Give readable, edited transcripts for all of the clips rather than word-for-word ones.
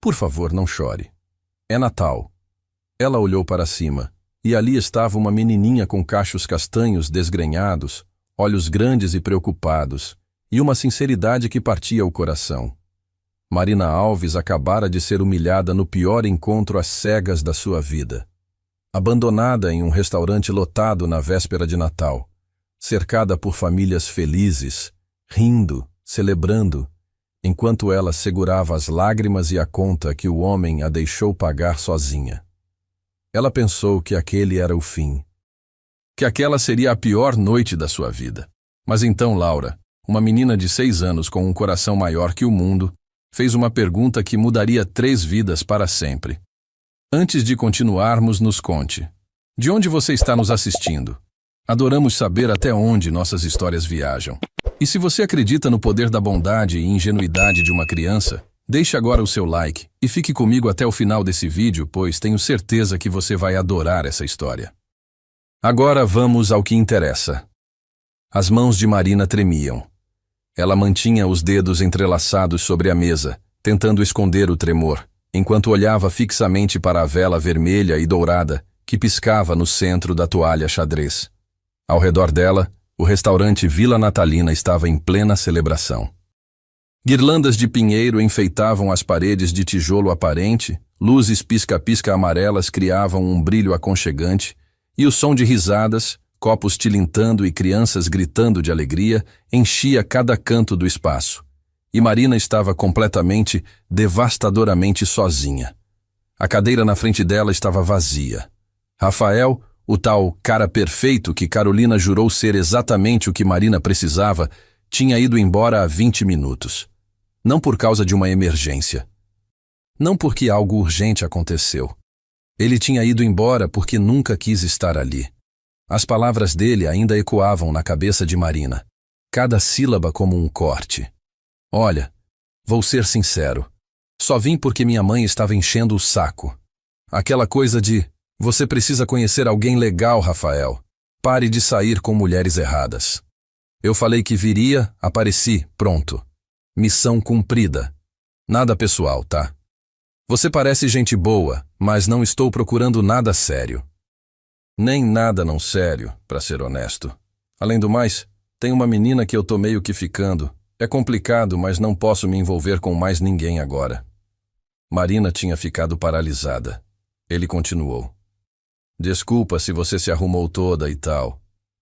Por favor, não chore. É Natal. Ela olhou para cima, e ali estava uma menininha com cachos castanhos desgrenhados, olhos grandes e preocupados, e uma sinceridade que partia o coração. Marina Alves acabara de ser humilhada no pior encontro às cegas da sua vida. Abandonada em um restaurante lotado na véspera de Natal, cercada por famílias felizes, rindo, celebrando, enquanto ela segurava as lágrimas e a conta que o homem a deixou pagar sozinha. Ela pensou que aquele era o fim, que aquela seria a pior noite da sua vida. Mas então Laura, uma menina de 6 anos com um coração maior que o mundo, fez uma pergunta que mudaria 3 vidas para sempre. Antes de continuarmos, nos conte. De onde você está nos assistindo? Adoramos saber até onde nossas histórias viajam. E se você acredita no poder da bondade e ingenuidade de uma criança, deixe agora o seu like e fique comigo até o final desse vídeo, pois tenho certeza que você vai adorar essa história. Agora vamos ao que interessa. As mãos de Marina tremiam. Ela mantinha os dedos entrelaçados sobre a mesa, tentando esconder o tremor, enquanto olhava fixamente para a vela vermelha e dourada que piscava no centro da toalha xadrez. Ao redor dela, o restaurante Vila Natalina estava em plena celebração. Guirlandas de pinheiro enfeitavam as paredes de tijolo aparente, luzes pisca-pisca amarelas criavam um brilho aconchegante, e o som de risadas, copos tilintando e crianças gritando de alegria, enchia cada canto do espaço. E Marina estava completamente, devastadoramente sozinha. A cadeira na frente dela estava vazia. Rafael, o tal cara perfeito que Carolina jurou ser exatamente o que Marina precisava, tinha ido embora há 20 minutos. Não por causa de uma emergência. Não porque algo urgente aconteceu. Ele tinha ido embora porque nunca quis estar ali. As palavras dele ainda ecoavam na cabeça de Marina, cada sílaba como um corte. Olha, vou ser sincero. Só vim porque minha mãe estava enchendo o saco. Aquela coisa de, você precisa conhecer alguém legal, Rafael. Pare de sair com mulheres erradas. Eu falei que viria, apareci, pronto. Missão cumprida. Nada pessoal, tá? Você parece gente boa, mas não estou procurando nada sério. Nem nada não sério, pra ser honesto. Além do mais, tem uma menina que eu tô meio que ficando. É complicado, mas não posso me envolver com mais ninguém agora. Marina tinha ficado paralisada. Ele continuou. Desculpa se você se arrumou toda e tal,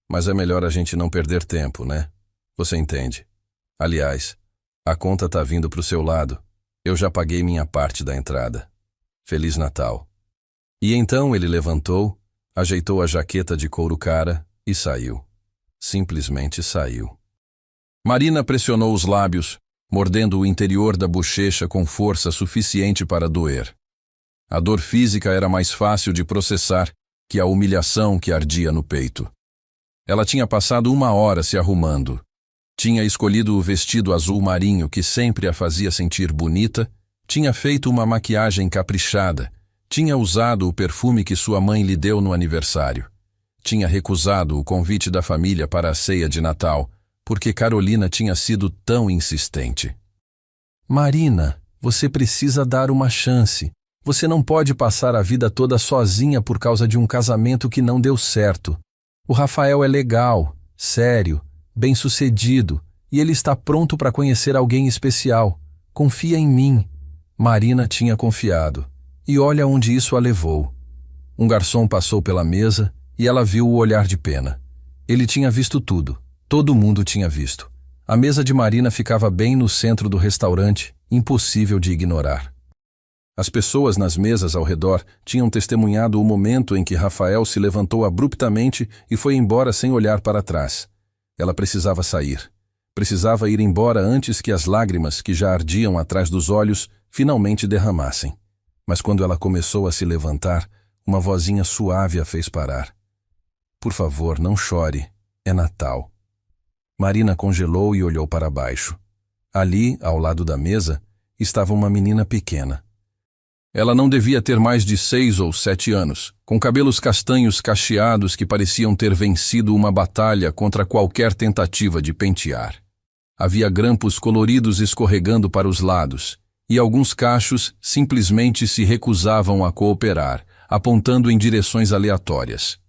mas é melhor a gente não perder tempo, né? Você entende. Aliás, a conta tá vindo pro seu lado. Eu já paguei minha parte da entrada. Feliz Natal. E então ele levantou, ajeitou a jaqueta de couro cara e saiu. Simplesmente saiu. Marina pressionou os lábios, mordendo o interior da bochecha com força suficiente para doer. A dor física era mais fácil de processar que a humilhação que ardia no peito. Ela tinha passado 1 hora se arrumando. Tinha escolhido o vestido azul marinho que sempre a fazia sentir bonita, tinha feito uma maquiagem caprichada, tinha usado o perfume que sua mãe lhe deu no aniversário. Tinha recusado o convite da família para a ceia de Natal, porque Carolina tinha sido tão insistente. Marina, você precisa dar uma chance. Você não pode passar a vida toda sozinha por causa de um casamento que não deu certo. O Rafael é legal, sério, bem-sucedido, e ele está pronto para conhecer alguém especial. Confia em mim. Marina tinha confiado. E olha onde isso a levou. Um garçom passou pela mesa e ela viu o olhar de pena. Ele tinha visto tudo. Todo mundo tinha visto. A mesa de Marina ficava bem no centro do restaurante, impossível de ignorar. As pessoas nas mesas ao redor tinham testemunhado o momento em que Rafael se levantou abruptamente e foi embora sem olhar para trás. Ela precisava sair. Precisava ir embora antes que as lágrimas que já ardiam atrás dos olhos finalmente derramassem. Mas quando ela começou a se levantar, uma vozinha suave a fez parar. Por favor, não chore. É Natal. Marina congelou e olhou para baixo. Ali, ao lado da mesa, estava uma menina pequena. Ela não devia ter mais de 6 ou 7 anos, com cabelos castanhos cacheados que pareciam ter vencido uma batalha contra qualquer tentativa de pentear. Havia grampos coloridos escorregando para os lados, e alguns cachos simplesmente se recusavam a cooperar, apontando em direções aleatórias.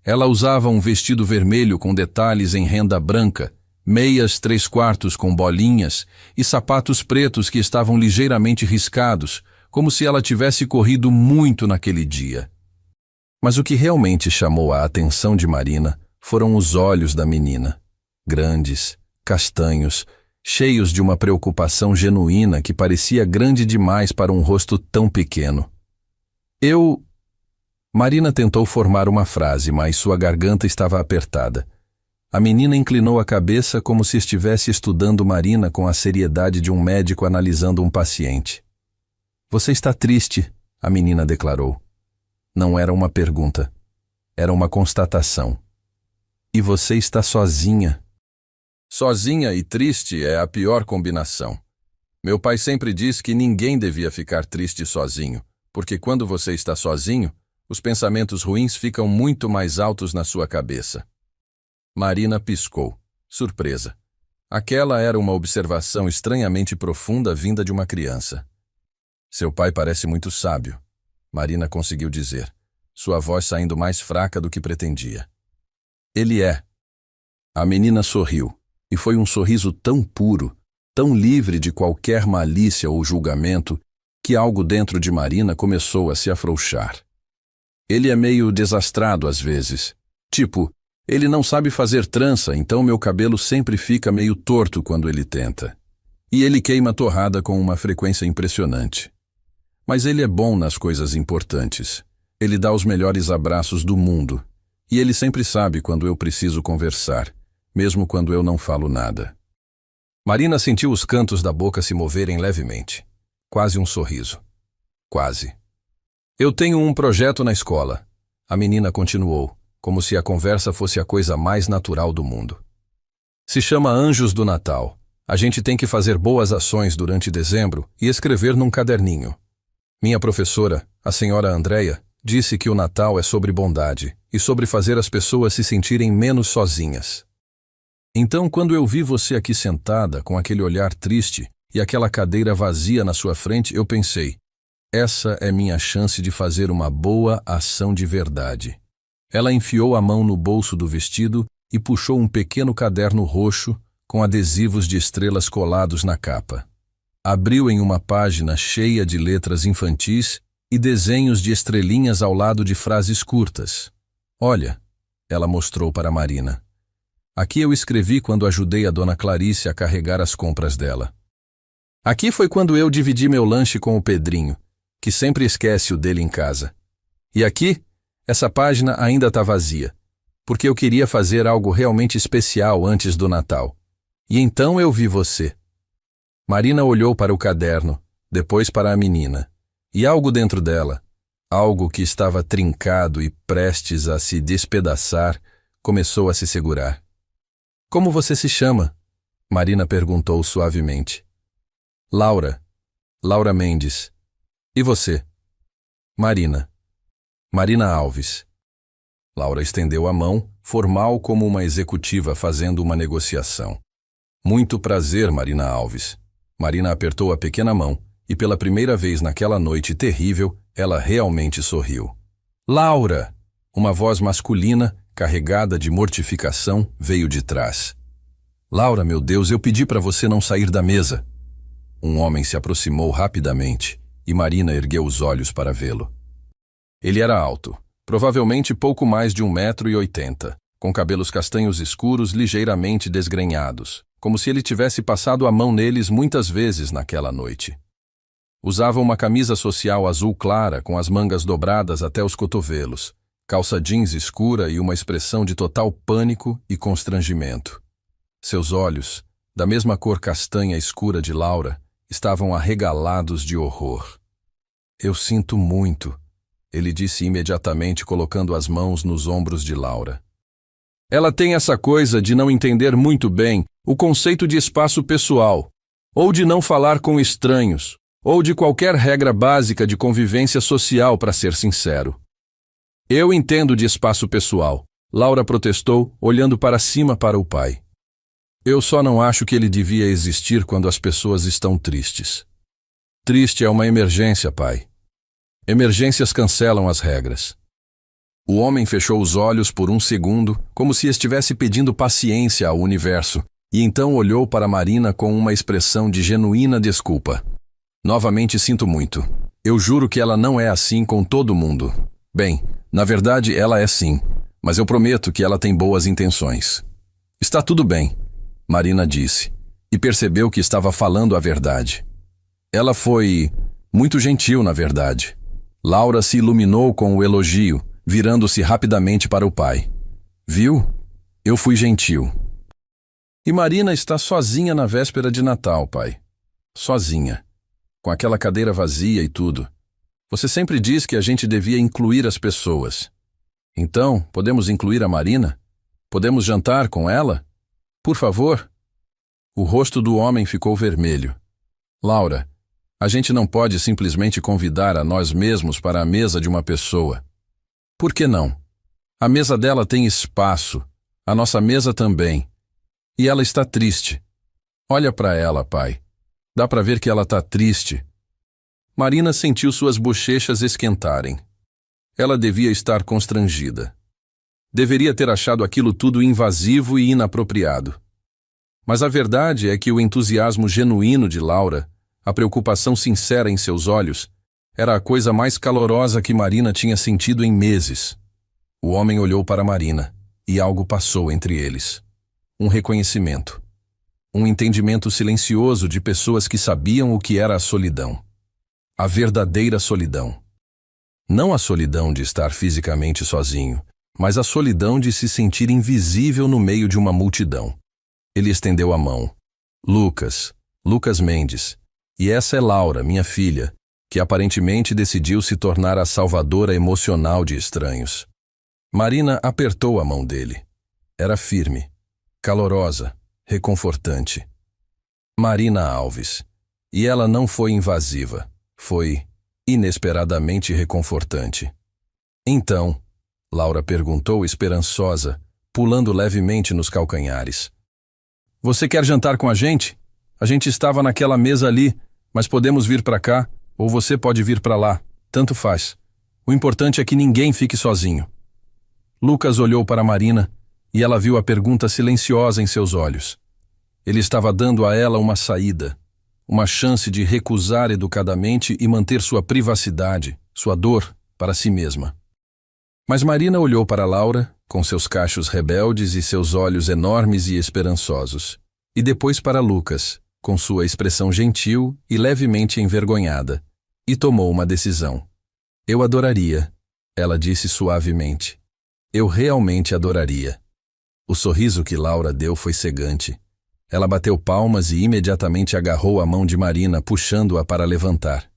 Ela usava um vestido vermelho com detalhes em renda branca, meias 3/4 com bolinhas e sapatos pretos que estavam ligeiramente riscados, como se ela tivesse corrido muito naquele dia. Mas o que realmente chamou a atenção de Marina foram os olhos da menina, grandes, castanhos, cheios de uma preocupação genuína que parecia grande demais para um rosto tão pequeno. Marina tentou formar uma frase, mas sua garganta estava apertada. A menina inclinou a cabeça como se estivesse estudando Marina com a seriedade de um médico analisando um paciente. Você está triste, a menina declarou. Não era uma pergunta, era uma constatação. E você está sozinha. Sozinha e triste é a pior combinação. Meu pai sempre diz que ninguém devia ficar triste sozinho, porque quando você está sozinho, os pensamentos ruins ficam muito mais altos na sua cabeça. Marina piscou, surpresa. Aquela era uma observação estranhamente profunda vinda de uma criança. Seu pai parece muito sábio, Marina conseguiu dizer, sua voz saindo mais fraca do que pretendia. Ele é. A menina sorriu, e foi um sorriso tão puro, tão livre de qualquer malícia ou julgamento, que algo dentro de Marina começou a se afrouxar. Ele é meio desastrado às vezes. Tipo, ele não sabe fazer trança, então meu cabelo sempre fica meio torto quando ele tenta. E ele queima a torrada com uma frequência impressionante. Mas ele é bom nas coisas importantes. Ele dá os melhores abraços do mundo. E ele sempre sabe quando eu preciso conversar, mesmo quando eu não falo nada. Marina sentiu os cantos da boca se moverem levemente. Quase um sorriso. Quase. Eu tenho um projeto na escola. A menina continuou, como se a conversa fosse a coisa mais natural do mundo. Se chama Anjos do Natal. A gente tem que fazer boas ações durante dezembro e escrever num caderninho. Minha professora, a senhora Andréia, disse que o Natal é sobre bondade e sobre fazer as pessoas se sentirem menos sozinhas. Então, quando eu vi você aqui sentada, com aquele olhar triste e aquela cadeira vazia na sua frente, eu pensei, essa é minha chance de fazer uma boa ação de verdade. Ela enfiou a mão no bolso do vestido e puxou um pequeno caderno roxo com adesivos de estrelas colados na capa. Abriu em uma página cheia de letras infantis e desenhos de estrelinhas ao lado de frases curtas. Olha, ela mostrou para Marina. Aqui eu escrevi quando ajudei a dona Clarice a carregar as compras dela. Aqui foi quando eu dividi meu lanche com o Pedrinho, que sempre esquece o dele em casa. E aqui, essa página ainda está vazia, porque eu queria fazer algo realmente especial antes do Natal. E então eu vi você. Marina olhou para o caderno, depois para a menina, e algo dentro dela, algo que estava trincado e prestes a se despedaçar, começou a se segurar. Como você se chama? Marina perguntou suavemente. Laura. Laura Mendes. E você? Marina. Marina Alves. Laura estendeu a mão, formal como uma executiva fazendo uma negociação. Muito prazer, Marina Alves. Marina apertou a pequena mão e pela primeira vez naquela noite terrível, ela realmente sorriu. Laura! Uma voz masculina, carregada de mortificação, veio de trás. Laura, meu Deus, eu pedi para você não sair da mesa. Um homem se aproximou rapidamente e Marina ergueu os olhos para vê-lo. Ele era alto, provavelmente pouco mais de 1,80 m, com cabelos castanhos escuros ligeiramente desgrenhados, como se ele tivesse passado a mão neles muitas vezes naquela noite. Usava uma camisa social azul clara com as mangas dobradas até os cotovelos, calça jeans escura e uma expressão de total pânico e constrangimento. Seus olhos, da mesma cor castanha escura de Laura, estavam arregalados de horror. Eu sinto muito, ele disse imediatamente colocando as mãos nos ombros de Laura. Ela tem essa coisa de não entender muito bem o conceito de espaço pessoal, ou de não falar com estranhos, ou de qualquer regra básica de convivência social, para ser sincero. Eu entendo de espaço pessoal, Laura protestou, olhando para cima para o pai. Eu só não acho que ele devia existir quando as pessoas estão tristes. Triste é uma emergência, pai. Emergências cancelam as regras. O homem fechou os olhos por um segundo, como se estivesse pedindo paciência ao universo, e então olhou para Marina com uma expressão de genuína desculpa. Novamente sinto muito. Eu juro que ela não é assim com todo mundo. Bem, na verdade ela é sim, mas eu prometo que ela tem boas intenções. Está tudo bem, Marina disse, e percebeu que estava falando a verdade. Ela foi muito gentil, na verdade. Laura se iluminou com o elogio, virando-se rapidamente para o pai. Viu? Eu fui gentil. E Marina está sozinha na véspera de Natal, pai. Sozinha. Com aquela cadeira vazia e tudo. Você sempre diz que a gente devia incluir as pessoas. Então, podemos incluir a Marina? Podemos jantar com ela? Por favor? O rosto do homem ficou vermelho. Laura, a gente não pode simplesmente convidar a nós mesmos para a mesa de uma pessoa. Por que não? A mesa dela tem espaço, a nossa mesa também. E ela está triste. Olha para ela, pai. Dá para ver que ela está triste. Marina sentiu suas bochechas esquentarem. Ela devia estar constrangida. Deveria ter achado aquilo tudo invasivo e inapropriado. Mas a verdade é que o entusiasmo genuíno de Laura, a preocupação sincera em seus olhos, era a coisa mais calorosa que Marina tinha sentido em meses. O homem olhou para Marina, e algo passou entre eles. Um reconhecimento. Um entendimento silencioso de pessoas que sabiam o que era a solidão. A verdadeira solidão. Não a solidão de estar fisicamente sozinho, mas a solidão de se sentir invisível no meio de uma multidão. Ele estendeu a mão. Lucas Mendes. E essa é Laura, minha filha, que aparentemente decidiu se tornar a salvadora emocional de estranhos. Marina apertou a mão dele. Era firme, calorosa, reconfortante. Marina Alves. E ela não foi invasiva. Foi inesperadamente reconfortante. Então, Laura perguntou esperançosa, pulando levemente nos calcanhares. Você quer jantar com a gente? A gente estava naquela mesa ali, mas podemos vir para cá, ou você pode vir para lá. Tanto faz. O importante é que ninguém fique sozinho. Lucas olhou para Marina e ela viu a pergunta silenciosa em seus olhos. Ele estava dando a ela uma saída, uma chance de recusar educadamente e manter sua privacidade, sua dor, para si mesma. Mas Marina olhou para Laura, com seus cachos rebeldes e seus olhos enormes e esperançosos, e depois para Lucas, com sua expressão gentil e levemente envergonhada, e tomou uma decisão. Eu adoraria, ela disse suavemente. Eu realmente adoraria. O sorriso que Laura deu foi cegante. Ela bateu palmas e imediatamente agarrou a mão de Marina, puxando-a para levantar.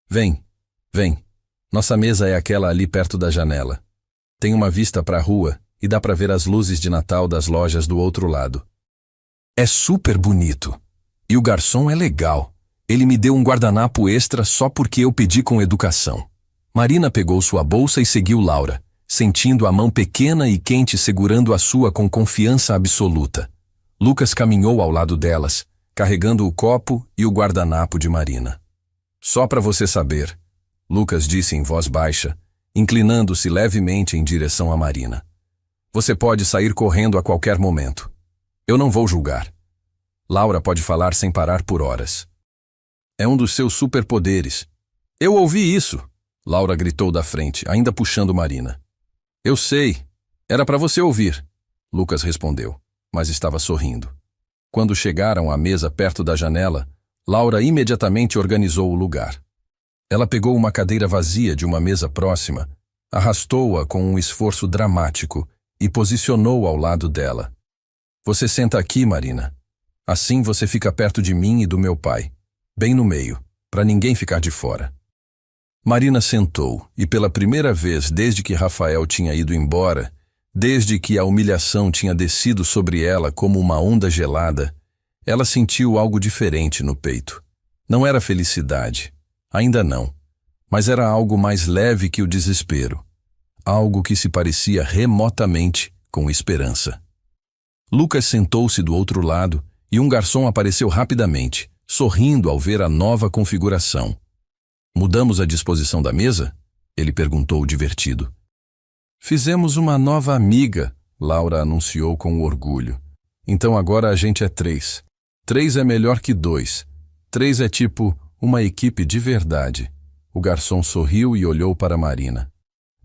Vem, vem. Nossa mesa é aquela ali perto da janela. Tem uma vista para a rua e dá para ver as luzes de Natal das lojas do outro lado. É super bonito. E o garçom é legal. Ele me deu um guardanapo extra só porque eu pedi com educação. Marina pegou sua bolsa e seguiu Laura, sentindo a mão pequena e quente segurando a sua com confiança absoluta. Lucas caminhou ao lado delas, carregando o copo e o guardanapo de Marina. Só para você saber, Lucas disse em voz baixa, inclinando-se levemente em direção a Marina. Você pode sair correndo a qualquer momento. Eu não vou julgar. Laura pode falar sem parar por horas. É um dos seus superpoderes. Eu ouvi isso, Laura gritou da frente, ainda puxando Marina. Eu sei. Era para você ouvir, Lucas respondeu, mas estava sorrindo. Quando chegaram à mesa perto da janela, Laura imediatamente organizou o lugar. Ela pegou uma cadeira vazia de uma mesa próxima, arrastou-a com um esforço dramático e posicionou ao lado dela. Você senta aqui, Marina. Assim você fica perto de mim e do meu pai, bem no meio, para ninguém ficar de fora. Marina sentou e pela primeira vez desde que Rafael tinha ido embora, desde que a humilhação tinha descido sobre ela como uma onda gelada, ela sentiu algo diferente no peito. Não era felicidade, ainda não, mas era algo mais leve que o desespero, algo que se parecia remotamente com esperança. Lucas sentou-se do outro lado e um garçom apareceu rapidamente, sorrindo ao ver a nova configuração. Mudamos a disposição da mesa? Ele perguntou divertido. Fizemos uma nova amiga, Laura anunciou com orgulho. Então agora a gente é 3. 3 é melhor que 2. 3 é tipo uma equipe de verdade. O garçom sorriu e olhou para Marina.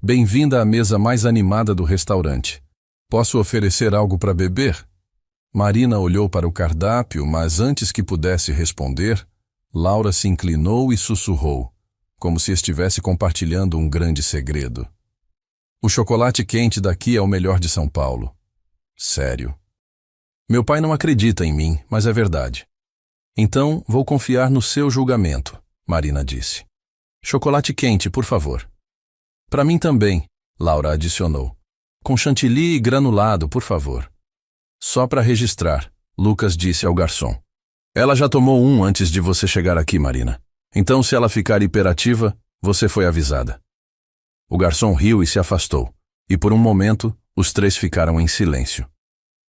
Bem-vinda à mesa mais animada do restaurante. Posso oferecer algo para beber? Marina olhou para o cardápio, mas antes que pudesse responder, Laura se inclinou e sussurrou, como se estivesse compartilhando um grande segredo. O chocolate quente daqui é o melhor de São Paulo. Sério. Meu pai não acredita em mim, mas é verdade. Então, vou confiar no seu julgamento, Marina disse. Chocolate quente, por favor. Para mim também, Laura adicionou. Com chantilly e granulado, por favor. Só para registrar, Lucas disse ao garçom. Ela já tomou um antes de você chegar aqui, Marina. Então, se ela ficar hiperativa, você foi avisada. O garçom riu e se afastou, e por um momento, os 3 ficaram em silêncio.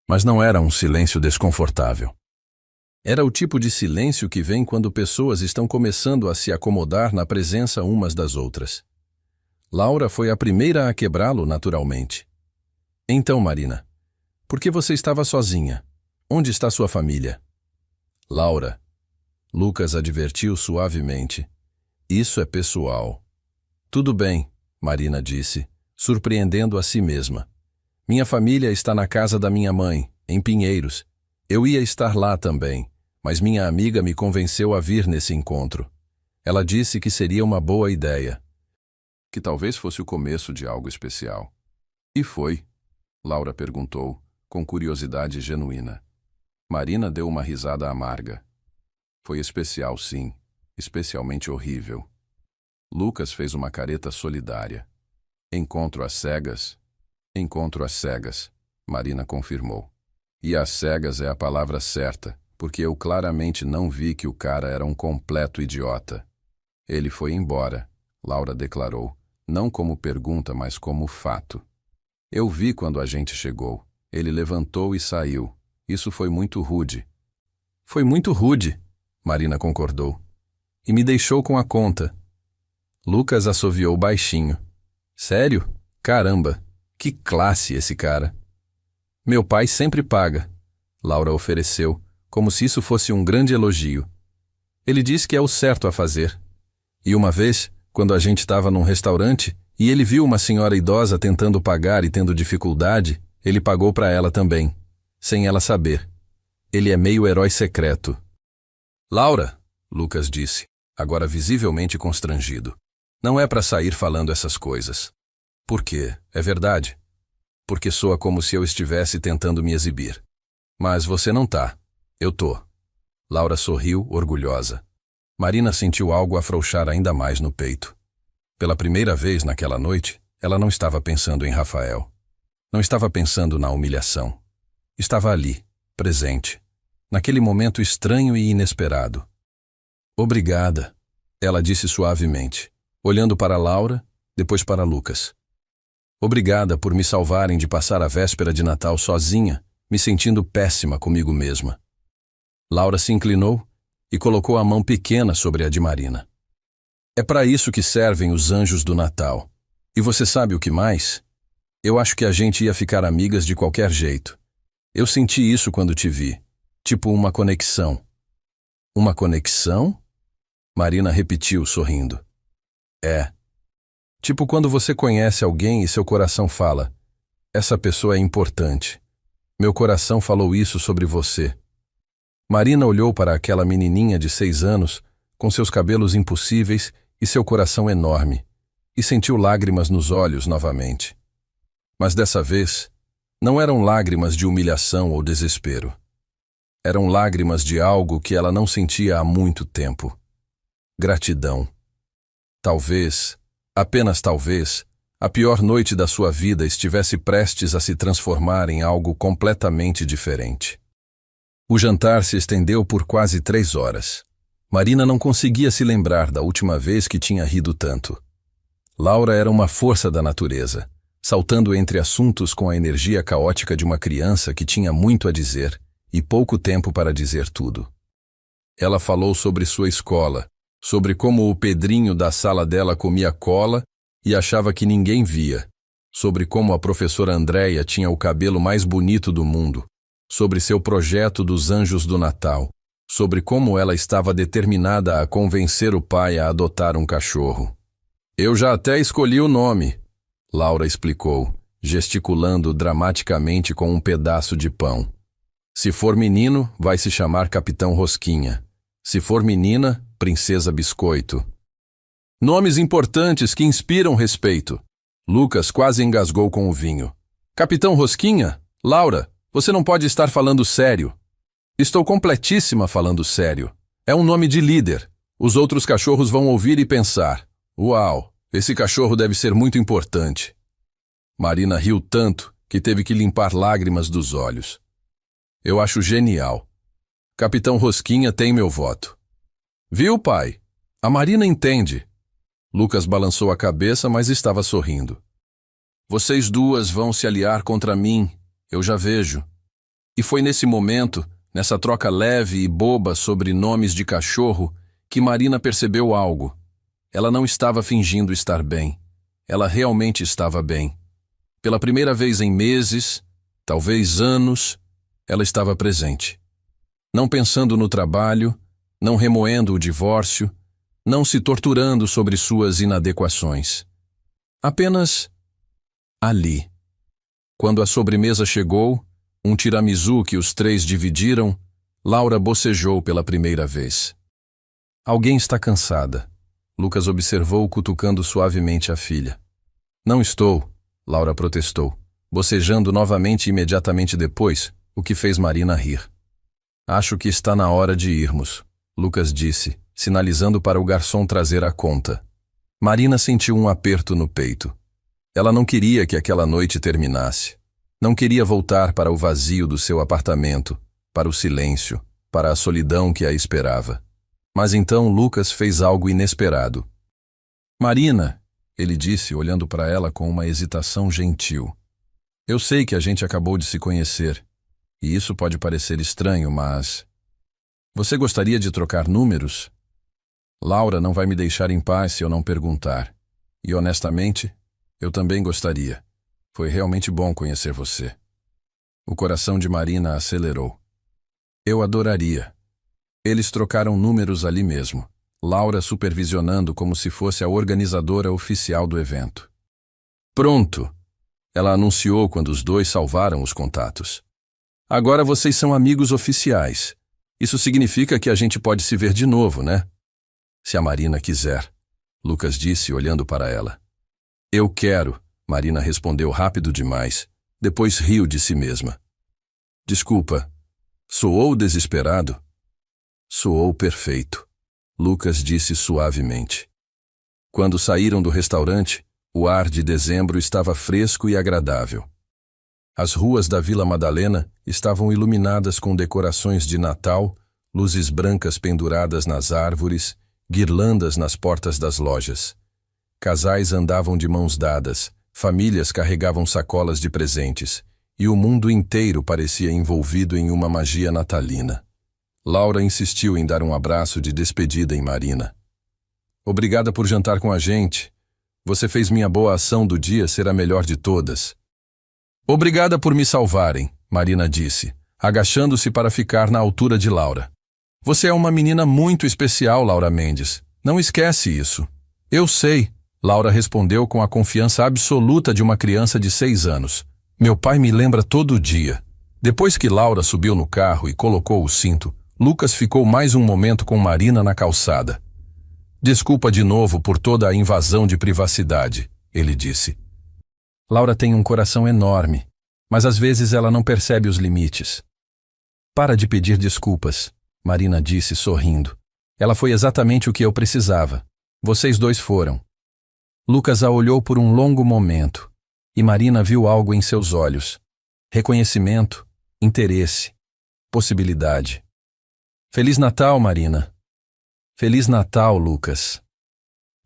Mas não era um silêncio desconfortável. Era o tipo de silêncio que vem quando pessoas estão começando a se acomodar na presença umas das outras. Laura foi a primeira a quebrá-lo naturalmente. Então, Marina, por que você estava sozinha? Onde está sua família? Laura, Lucas advertiu suavemente. Isso é pessoal. Tudo bem, Marina disse, surpreendendo a si mesma. Minha família está na casa da minha mãe, em Pinheiros. Eu ia estar lá também, mas minha amiga me convenceu a vir nesse encontro. Ela disse que seria uma boa ideia. Que talvez fosse o começo de algo especial. E foi? Laura perguntou, com curiosidade genuína. Marina deu uma risada amarga. Foi especial, sim, especialmente horrível. Lucas fez uma careta solidária. Encontro às cegas? Encontro às cegas, Marina confirmou. E às cegas é a palavra certa, porque eu claramente não vi que o cara era um completo idiota. Ele foi embora, Laura declarou, não como pergunta, mas como fato. Eu vi quando a gente chegou. Ele levantou e saiu. Isso foi muito rude. Foi muito rude, Marina concordou. E me deixou com a conta. Lucas assoviou baixinho. Sério? Caramba, que classe esse cara. Meu pai sempre paga, Laura ofereceu, como se isso fosse um grande elogio. Ele diz que é o certo a fazer. E uma vez, quando a gente estava num restaurante, e ele viu uma senhora idosa tentando pagar e tendo dificuldade, ele pagou para ela também, sem ela saber. Ele é meio herói secreto. Laura, Lucas disse, agora visivelmente constrangido. Não é para sair falando essas coisas. Por quê? É verdade. Porque soa como se eu estivesse tentando me exibir. Mas você não tá. Eu tô. Laura sorriu, orgulhosa. Marina sentiu algo afrouxar ainda mais no peito. Pela primeira vez naquela noite, ela não estava pensando em Rafael. Não estava pensando na humilhação. Estava ali, presente, naquele momento estranho e inesperado. Obrigada, ela disse suavemente, olhando para Laura, depois para Lucas. Obrigada por me salvarem de passar a véspera de Natal sozinha, me sentindo péssima comigo mesma. Laura se inclinou e colocou a mão pequena sobre a de Marina. É para isso que servem os anjos do Natal. E você sabe o que mais? Eu acho que a gente ia ficar amigas de qualquer jeito. Eu senti isso quando te vi. Tipo uma conexão. Uma conexão? Marina repetiu, sorrindo. É. Tipo quando você conhece alguém e seu coração fala, essa pessoa é importante. Meu coração falou isso sobre você. Marina olhou para aquela menininha de 6 anos, com seus cabelos impossíveis e seu coração enorme, e sentiu lágrimas nos olhos novamente. Mas dessa vez, não eram lágrimas de humilhação ou desespero. Eram lágrimas de algo que ela não sentia há muito tempo. Gratidão. Talvez, apenas talvez, a pior noite da sua vida estivesse prestes a se transformar em algo completamente diferente. O jantar se estendeu por quase 3 horas. Marina não conseguia se lembrar da última vez que tinha rido tanto. Laura era uma força da natureza, saltando entre assuntos com a energia caótica de uma criança que tinha muito a dizer e pouco tempo para dizer tudo. Ela falou sobre sua escola, sobre como o Pedrinho da sala dela comia cola e achava que ninguém via, sobre como a professora Andréia tinha o cabelo mais bonito do mundo, sobre seu projeto dos Anjos do Natal, sobre como ela estava determinada a convencer o pai a adotar um cachorro. Eu já até escolhi o nome, Laura explicou, gesticulando dramaticamente com um pedaço de pão. Se for menino, vai se chamar Capitão Rosquinha. Se for menina, Princesa Biscoito. Nomes importantes que inspiram respeito. Lucas quase engasgou com o vinho. Capitão Rosquinha? Laura, você não pode estar falando sério. Estou completíssima falando sério. É um nome de líder. Os outros cachorros vão ouvir e pensar: uau, esse cachorro deve ser muito importante. Marina riu tanto que teve que limpar lágrimas dos olhos. Eu acho genial. Capitão Rosquinha tem meu voto. Viu, pai? A Marina entende. Lucas balançou a cabeça, mas estava sorrindo. Vocês duas vão se aliar contra mim, eu já vejo. E foi nesse momento, nessa troca leve e boba sobre nomes de cachorro, que Marina percebeu algo. Ela não estava fingindo estar bem. Ela realmente estava bem. Pela primeira vez em meses, talvez anos, ela estava presente. Não pensando no trabalho, não remoendo o divórcio, não se torturando sobre suas inadequações. Apenas ali. Quando a sobremesa chegou, um tiramisu que os três dividiram, Laura bocejou pela primeira vez. Alguém está cansada. Lucas observou, cutucando suavemente a filha. Não estou, Laura protestou, bocejando novamente imediatamente depois, o que fez Marina rir. Acho que está na hora de irmos, Lucas disse, sinalizando para o garçom trazer a conta. Marina sentiu um aperto no peito. Ela não queria que aquela noite terminasse. Não queria voltar para o vazio do seu apartamento, para o silêncio, para a solidão que a esperava. Mas então Lucas fez algo inesperado. Marina, ele disse, olhando para ela com uma hesitação gentil. Eu sei que a gente acabou de se conhecer, e isso pode parecer estranho, mas... Você gostaria de trocar números? Laura não vai me deixar em paz se eu não perguntar. E honestamente, eu também gostaria. Foi realmente bom conhecer você. O coração de Marina acelerou. Eu adoraria. Eles trocaram números ali mesmo, Laura supervisionando como se fosse a organizadora oficial do evento. Pronto! Ela anunciou quando os dois salvaram os contatos. Agora vocês são amigos oficiais. Isso significa que a gente pode se ver de novo, né? Se a Marina quiser, Lucas disse olhando para ela. Eu quero, Marina respondeu rápido demais, depois riu de si mesma. Desculpa, soou desesperado? Soou perfeito, Lucas disse suavemente. Quando saíram do restaurante, o ar de dezembro estava fresco e agradável. As ruas da Vila Madalena estavam iluminadas com decorações de Natal, luzes brancas penduradas nas árvores, guirlandas nas portas das lojas. Casais andavam de mãos dadas, famílias carregavam sacolas de presentes, e o mundo inteiro parecia envolvido em uma magia natalina. Laura insistiu em dar um abraço de despedida em Marina. Obrigada por jantar com a gente. Você fez minha boa ação do dia ser a melhor de todas. Obrigada por me salvarem, Marina disse, agachando-se para ficar na altura de Laura. Você é uma menina muito especial, Laura Mendes. Não esquece isso. Eu sei, Laura respondeu com a confiança absoluta de uma criança de 6 anos. Meu pai me lembra todo dia. Depois que Laura subiu no carro e colocou o cinto, Lucas ficou mais um momento com Marina na calçada. Desculpa de novo por toda a invasão de privacidade, ele disse. Laura tem um coração enorme, mas às vezes ela não percebe os limites. Para de pedir desculpas, Marina disse sorrindo. Ela foi exatamente o que eu precisava. Vocês dois foram. Lucas a olhou por um longo momento, e Marina viu algo em seus olhos. Reconhecimento, interesse, possibilidade. Feliz Natal, Marina. Feliz Natal, Lucas.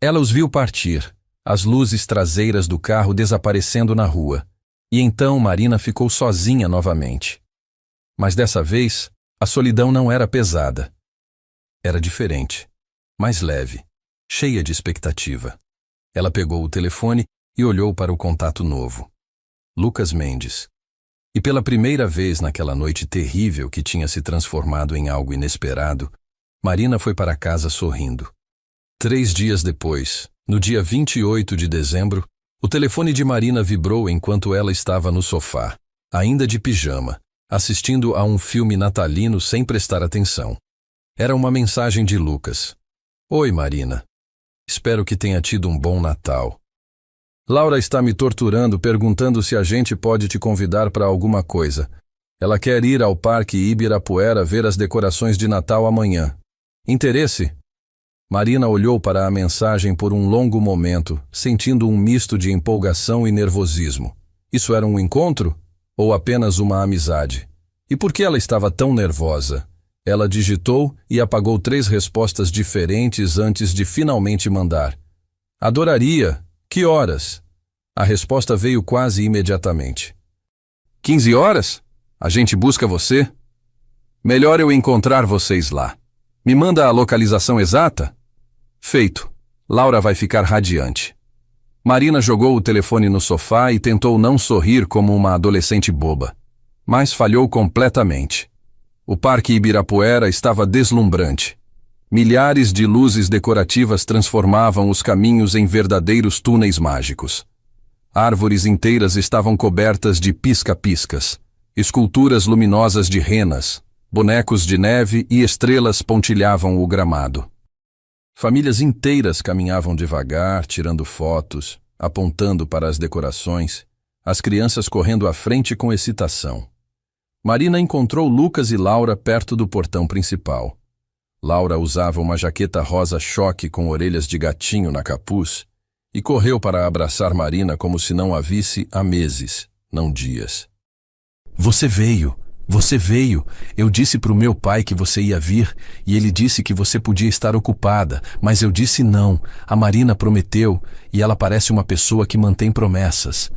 Ela os viu partir, as luzes traseiras do carro desaparecendo na rua, e então Marina ficou sozinha novamente. Mas dessa vez, a solidão não era pesada. Era diferente, mais leve, cheia de expectativa. Ela pegou o telefone e olhou para o contato novo. Lucas Mendes. E pela primeira vez naquela noite terrível que tinha se transformado em algo inesperado, Marina foi para casa sorrindo. 3 dias depois, no dia 28 de dezembro, o telefone de Marina vibrou enquanto ela estava no sofá, ainda de pijama, assistindo a um filme natalino sem prestar atenção. Era uma mensagem de Lucas. Oi, Marina. Espero que tenha tido um bom Natal. Laura está me torturando perguntando se a gente pode te convidar para alguma coisa. Ela quer ir ao Parque Ibirapuera ver as decorações de Natal amanhã. Interesse? Marina olhou para a mensagem por um longo momento, sentindo um misto de empolgação e nervosismo. Isso era um encontro? Ou apenas uma amizade? E por que ela estava tão nervosa? Ela digitou e apagou 3 respostas diferentes antes de finalmente mandar. Adoraria. Que horas? A resposta veio quase imediatamente. 15 horas? A gente busca você? Melhor eu encontrar vocês lá. Me manda a localização exata? Feito. Laura vai ficar radiante. Marina jogou o telefone no sofá e tentou não sorrir como uma adolescente boba. Mas falhou completamente. O Parque Ibirapuera estava deslumbrante. Milhares de luzes decorativas transformavam os caminhos em verdadeiros túneis mágicos. Árvores inteiras estavam cobertas de pisca-piscas, esculturas luminosas de renas, bonecos de neve e estrelas pontilhavam o gramado. Famílias inteiras caminhavam devagar, tirando fotos, apontando para as decorações, as crianças correndo à frente com excitação. Marina encontrou Lucas e Laura perto do portão principal. Laura usava uma jaqueta rosa choque com orelhas de gatinho na capuz e correu para abraçar Marina como se não a visse há meses, não dias. Você veio! Eu disse para o meu pai que você ia vir e ele disse que você podia estar ocupada, mas eu disse não. A Marina prometeu e ela parece uma pessoa que mantém promessas.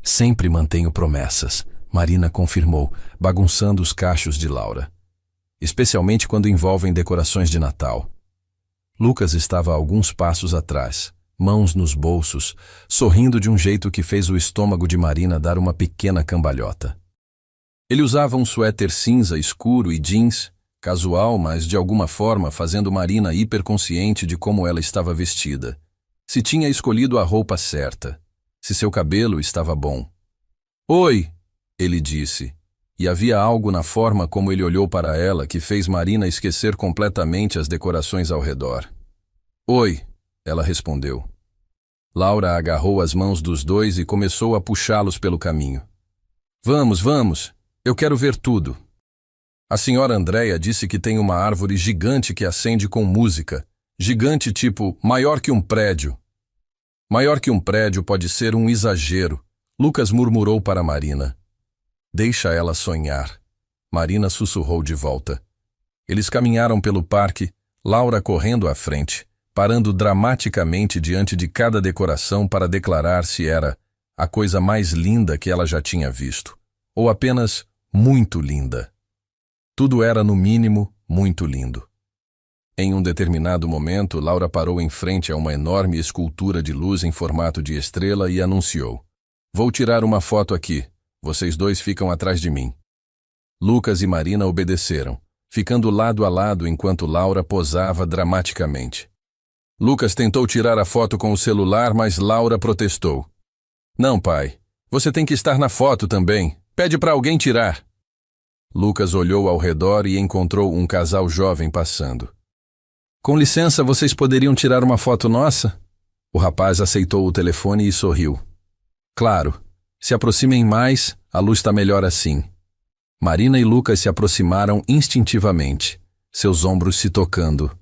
Sempre mantenho promessas, Marina confirmou, bagunçando os cachos de Laura. Especialmente quando envolvem decorações de Natal. Lucas estava a alguns passos atrás, mãos nos bolsos, sorrindo de um jeito que fez o estômago de Marina dar uma pequena cambalhota. Ele usava um suéter cinza escuro e jeans, casual, mas de alguma forma fazendo Marina hiperconsciente de como ela estava vestida. Se tinha escolhido a roupa certa, se seu cabelo estava bom. Oi, ele disse. E havia algo na forma como ele olhou para ela que fez Marina esquecer completamente as decorações ao redor. Oi, ela respondeu. Laura agarrou as mãos dos dois e começou a puxá-los pelo caminho. Vamos, eu quero ver tudo. A senhora Andréia disse que tem uma árvore gigante que acende com música. Gigante tipo, maior que um prédio. Maior que um prédio pode ser um exagero, Lucas murmurou para Marina. Deixa ela sonhar. Marina sussurrou de volta. Eles caminharam pelo parque, Laura correndo à frente, parando dramaticamente diante de cada decoração para declarar se era a coisa mais linda que ela já tinha visto, ou apenas muito linda. Tudo era, no mínimo, muito lindo. Em um determinado momento, Laura parou em frente a uma enorme escultura de luz em formato de estrela e anunciou. Vou tirar uma foto aqui. Vocês dois ficam atrás de mim. Lucas e Marina obedeceram, ficando lado a lado enquanto Laura posava dramaticamente. Lucas tentou tirar a foto com o celular, mas Laura protestou. Não, pai. Você tem que estar na foto também. Pede para alguém tirar. Lucas olhou ao redor e encontrou um casal jovem passando. Com licença, vocês poderiam tirar uma foto nossa? O rapaz aceitou o telefone e sorriu. Claro. Se aproximem mais, a luz está melhor assim. Marina e Lucas se aproximaram instintivamente, seus ombros se tocando.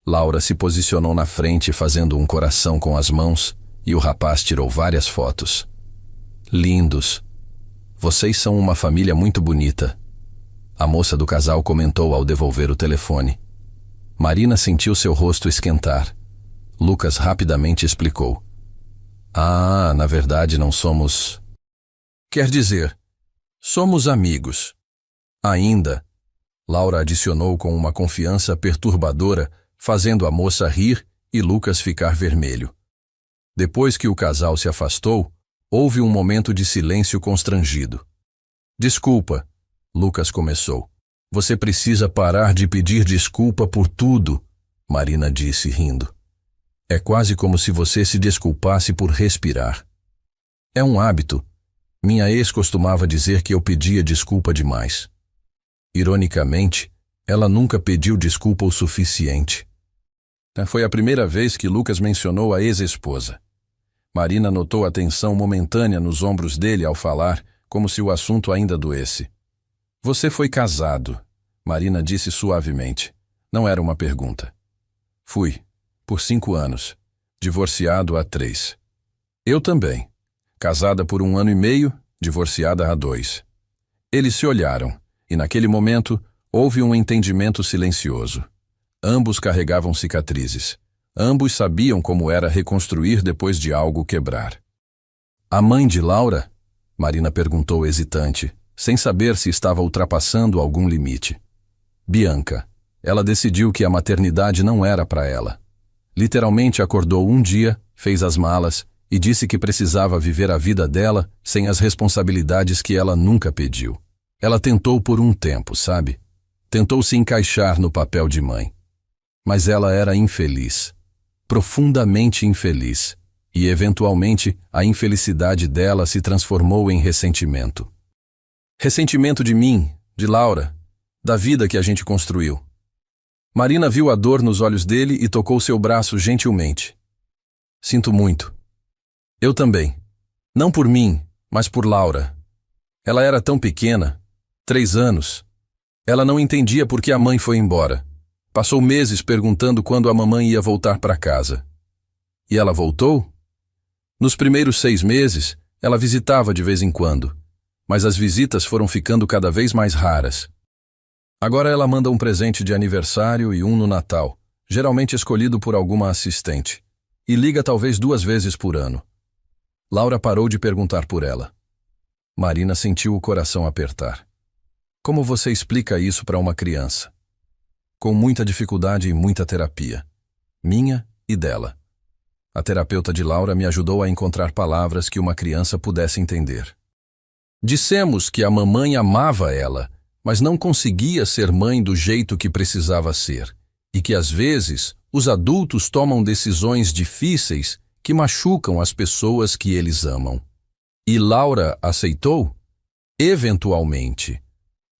Laura se posicionou na frente fazendo um coração com as mãos e o rapaz tirou várias fotos. Lindos. Vocês são uma família muito bonita. A moça do casal comentou ao devolver o telefone. Marina sentiu seu rosto esquentar. Lucas rapidamente explicou. Na verdade não somos... Quer dizer, somos amigos. Ainda. Laura adicionou com uma confiança perturbadora, fazendo a moça rir e Lucas ficar vermelho. Depois que o casal se afastou, houve um momento de silêncio constrangido. Desculpa, Lucas começou. Você precisa parar de pedir desculpa por tudo, Marina disse rindo. É quase como se você se desculpasse por respirar. É um hábito. Minha ex costumava dizer que eu pedia desculpa demais. Ironicamente, ela nunca pediu desculpa o suficiente. Foi a primeira vez que Lucas mencionou a ex-esposa. Marina notou a tensão momentânea nos ombros dele ao falar, como se o assunto ainda doesse. Você foi casado, Marina disse suavemente. Não era uma pergunta. Fui, por 5 anos. Divorciado há 3. Eu também. Casada por 1 ano e meio, divorciada há 2. Eles se olharam, e naquele momento houve um entendimento silencioso. Ambos carregavam cicatrizes. Ambos sabiam como era reconstruir depois de algo quebrar. A mãe de Laura? Marina perguntou hesitante, sem saber se estava ultrapassando algum limite. Bianca. Ela decidiu que a maternidade não era para ela. Literalmente acordou um dia, fez as malas e disse que precisava viver a vida dela sem as responsabilidades que ela nunca pediu. Ela tentou por um tempo, sabe? Tentou se encaixar no papel de mãe. Mas ela era infeliz. Profundamente infeliz. E, eventualmente, a infelicidade dela se transformou em ressentimento. Ressentimento de mim, de Laura, da vida que a gente construiu. Marina viu a dor nos olhos dele e tocou seu braço gentilmente. Sinto muito. Eu também. Não por mim, mas por Laura. Ela era tão pequena, 3 anos. Ela não entendia por que a mãe foi embora. Passou meses perguntando quando a mamãe ia voltar para casa. E ela voltou? Nos primeiros 6 meses, ela visitava de vez em quando, mas as visitas foram ficando cada vez mais raras. Agora ela manda um presente de aniversário e um no Natal, geralmente escolhido por alguma assistente, e liga talvez 2 vezes por ano. Laura parou de perguntar por ela. Marina sentiu o coração apertar. Como você explica isso para uma criança? Com muita dificuldade e muita terapia. Minha e dela. A terapeuta de Laura me ajudou a encontrar palavras que uma criança pudesse entender. Dissemos que a mamãe amava ela, mas não conseguia ser mãe do jeito que precisava ser, e que às vezes os adultos tomam decisões difíceis que machucam as pessoas que eles amam. E Laura aceitou? Eventualmente.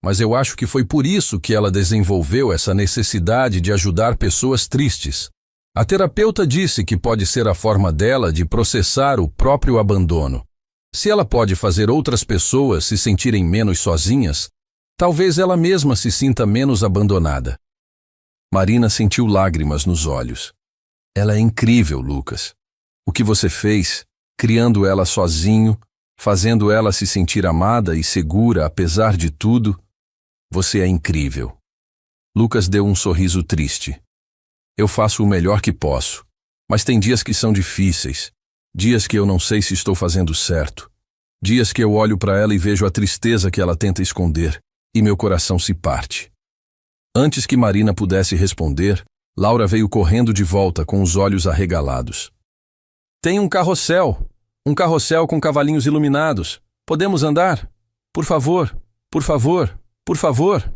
Mas eu acho que foi por isso que ela desenvolveu essa necessidade de ajudar pessoas tristes. A terapeuta disse que pode ser a forma dela de processar o próprio abandono. Se ela pode fazer outras pessoas se sentirem menos sozinhas, talvez ela mesma se sinta menos abandonada. Marina sentiu lágrimas nos olhos. Ela é incrível, Lucas. O que você fez, criando ela sozinho, fazendo ela se sentir amada e segura apesar de tudo, você é incrível. Lucas deu um sorriso triste. Eu faço o melhor que posso, mas tem dias que são difíceis, dias que eu não sei se estou fazendo certo, dias que eu olho para ela e vejo a tristeza que ela tenta esconder, e meu coração se parte. Antes que Marina pudesse responder, Laura veio correndo de volta com os olhos arregalados. Tem um carrossel com cavalinhos iluminados. Podemos andar? Por favor, por favor, por favor.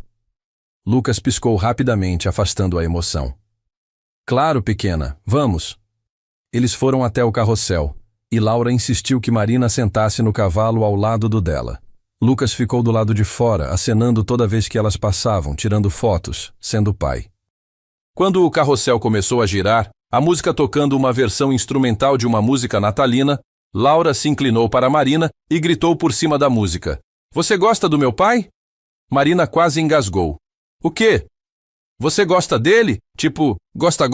Lucas piscou rapidamente, afastando a emoção. Claro, pequena, vamos. Eles foram até o carrossel, e Laura insistiu que Marina sentasse no cavalo ao lado do dela. Lucas ficou do lado de fora, acenando toda vez que elas passavam, tirando fotos, sendo pai. Quando o carrossel começou a girar, a música tocando uma versão instrumental de uma música natalina, Laura se inclinou para Marina e gritou por cima da música. Você gosta do meu pai? Marina quase engasgou. O quê? Você gosta dele? Tipo, gosta?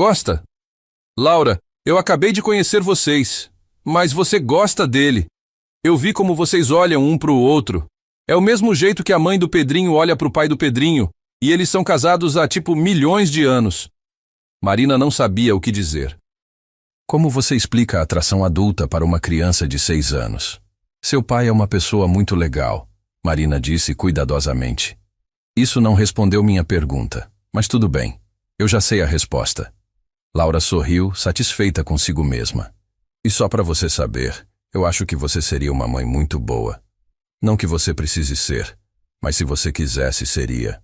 Laura, eu acabei de conhecer vocês, mas você gosta dele. Eu vi como vocês olham um para o outro. É o mesmo jeito que a mãe do Pedrinho olha para o pai do Pedrinho, e eles são casados há milhões de anos. Marina não sabia o que dizer. Como você explica a atração adulta para uma criança de 6 anos? Seu pai é uma pessoa muito legal, Marina disse cuidadosamente. Isso não respondeu minha pergunta, mas tudo bem. Eu já sei a resposta. Laura sorriu, satisfeita consigo mesma. E só para você saber, eu acho que você seria uma mãe muito boa. Não que você precise ser, mas se você quisesse, seria.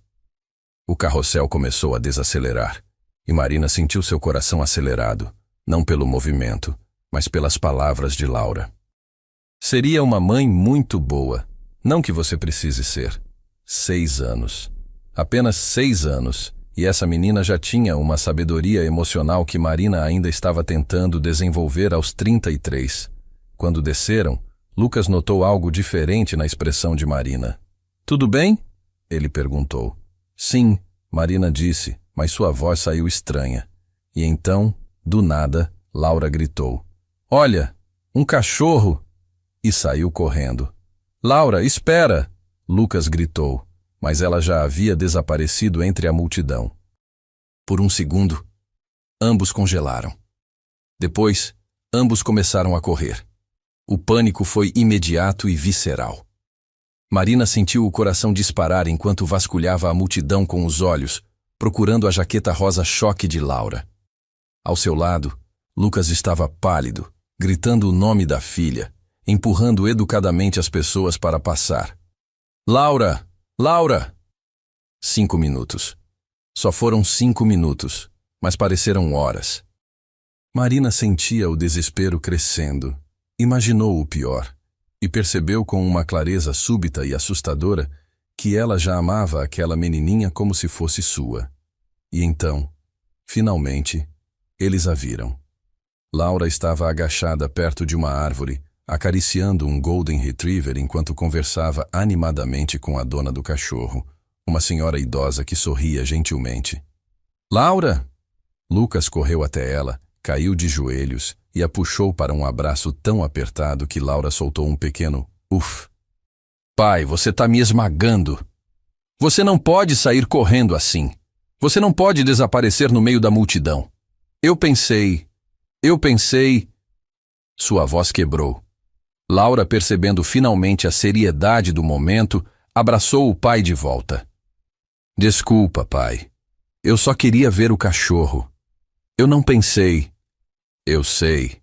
O carrossel começou a desacelerar, e Marina sentiu seu coração acelerado, não pelo movimento, mas pelas palavras de Laura. Seria uma mãe muito boa, não que você precise ser. 6 anos. Apenas 6 anos, e essa menina já tinha uma sabedoria emocional que Marina ainda estava tentando desenvolver aos 33. Quando desceram, Lucas notou algo diferente na expressão de Marina. Tudo bem? Ele perguntou. Sim, Marina disse, mas sua voz saiu estranha. E então, do nada, Laura gritou. Olha, um cachorro! E saiu correndo. Laura, espera! Lucas gritou, mas ela já havia desaparecido entre a multidão. Por um segundo, ambos congelaram. Depois, ambos começaram a correr. O pânico foi imediato e visceral. Marina sentiu o coração disparar enquanto vasculhava a multidão com os olhos, procurando a jaqueta rosa-choque de Laura. Ao seu lado, Lucas estava pálido, gritando o nome da filha, empurrando educadamente as pessoas para passar. Laura! Laura! 5 minutos. Só foram 5 minutos, mas pareceram horas. Marina sentia o desespero crescendo. Imaginou o pior e percebeu com uma clareza súbita e assustadora que ela já amava aquela menininha como se fosse sua. E então, finalmente, eles a viram. Laura estava agachada perto de uma árvore, acariciando um Golden Retriever enquanto conversava animadamente com a dona do cachorro, uma senhora idosa que sorria gentilmente. Laura! Lucas correu até ela, caiu de joelhos e a puxou para um abraço tão apertado que Laura soltou um pequeno uf. Pai, você tá me esmagando. Você não pode sair correndo assim. Você não pode desaparecer no meio da multidão. Eu pensei... Sua voz quebrou. Laura, percebendo finalmente a seriedade do momento, abraçou o pai de volta. Desculpa, pai. Eu só queria ver o cachorro. Eu não pensei. Eu sei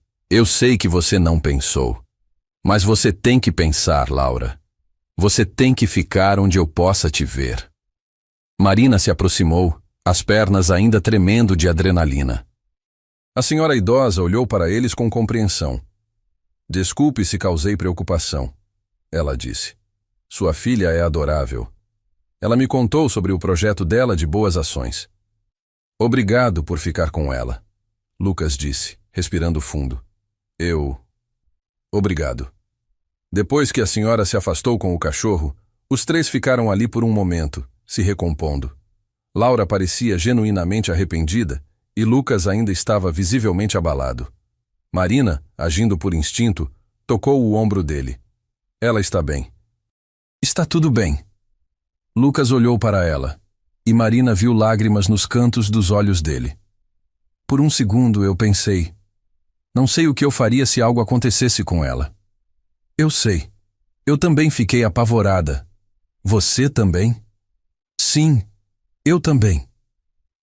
que você não pensou. Mas você tem que pensar, Laura. Você tem que ficar onde eu possa te ver. Marina se aproximou, as pernas ainda tremendo de adrenalina. A senhora idosa olhou para eles com compreensão. Desculpe se causei preocupação, ela disse. Sua filha é adorável. Ela me contou sobre o projeto dela de boas ações. Obrigado por ficar com ela, Lucas disse, respirando fundo. Obrigado. Depois que a senhora se afastou com o cachorro, os 3 ficaram ali por um momento, se recompondo. Laura parecia genuinamente arrependida e Lucas ainda estava visivelmente abalado. Marina, agindo por instinto, tocou o ombro dele. Ela está bem. Está tudo bem. Lucas olhou para ela, e Marina viu lágrimas nos cantos dos olhos dele. Por um segundo eu pensei, não sei o que eu faria se algo acontecesse com ela. Eu sei. Eu também fiquei apavorada. Você também? Sim, eu também.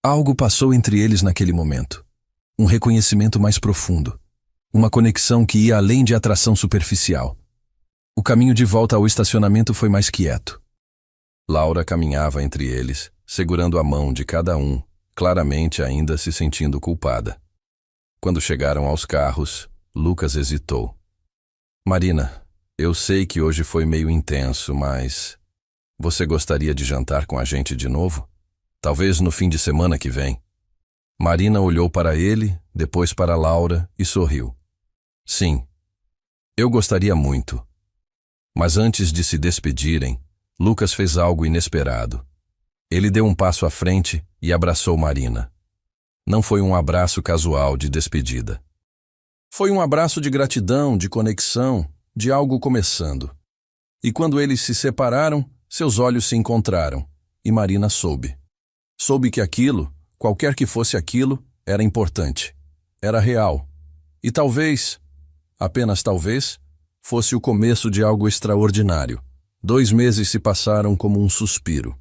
Algo passou entre eles naquele momento. Um reconhecimento mais profundo. Uma conexão que ia além de atração superficial. O caminho de volta ao estacionamento foi mais quieto. Laura caminhava entre eles, segurando a mão de cada um, claramente ainda se sentindo culpada. Quando chegaram aos carros, Lucas hesitou. Marina, eu sei que hoje foi meio intenso, mas... Você gostaria de jantar com a gente de novo? Talvez no fim de semana que vem. Marina olhou para ele, depois para Laura e sorriu. Sim, eu gostaria muito. Mas antes de se despedirem, Lucas fez algo inesperado. Ele deu um passo à frente e abraçou Marina. Não foi um abraço casual de despedida. Foi um abraço de gratidão, de conexão, de algo começando. E quando eles se separaram, seus olhos se encontraram, e Marina soube. Soube que aquilo, qualquer que fosse aquilo, era importante. Era real. E talvez, apenas talvez, fosse o começo de algo extraordinário. 2 meses se passaram como um suspiro.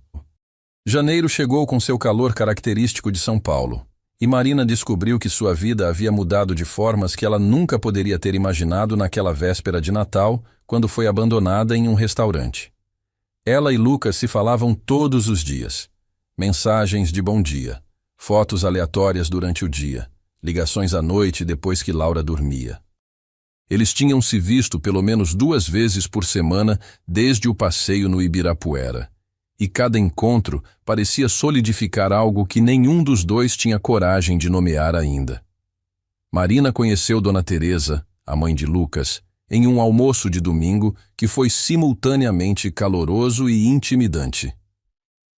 Janeiro chegou com seu calor característico de São Paulo, e Marina descobriu que sua vida havia mudado de formas que ela nunca poderia ter imaginado naquela véspera de Natal, quando foi abandonada em um restaurante. Ela e Lucas se falavam todos os dias. Mensagens de bom dia, fotos aleatórias durante o dia, ligações à noite depois que Laura dormia. Eles tinham se visto pelo menos 2 vezes por semana desde o passeio no Ibirapuera. E cada encontro parecia solidificar algo que nenhum dos dois tinha coragem de nomear ainda. Marina conheceu Dona Teresa, a mãe de Lucas, em um almoço de domingo que foi simultaneamente caloroso e intimidante.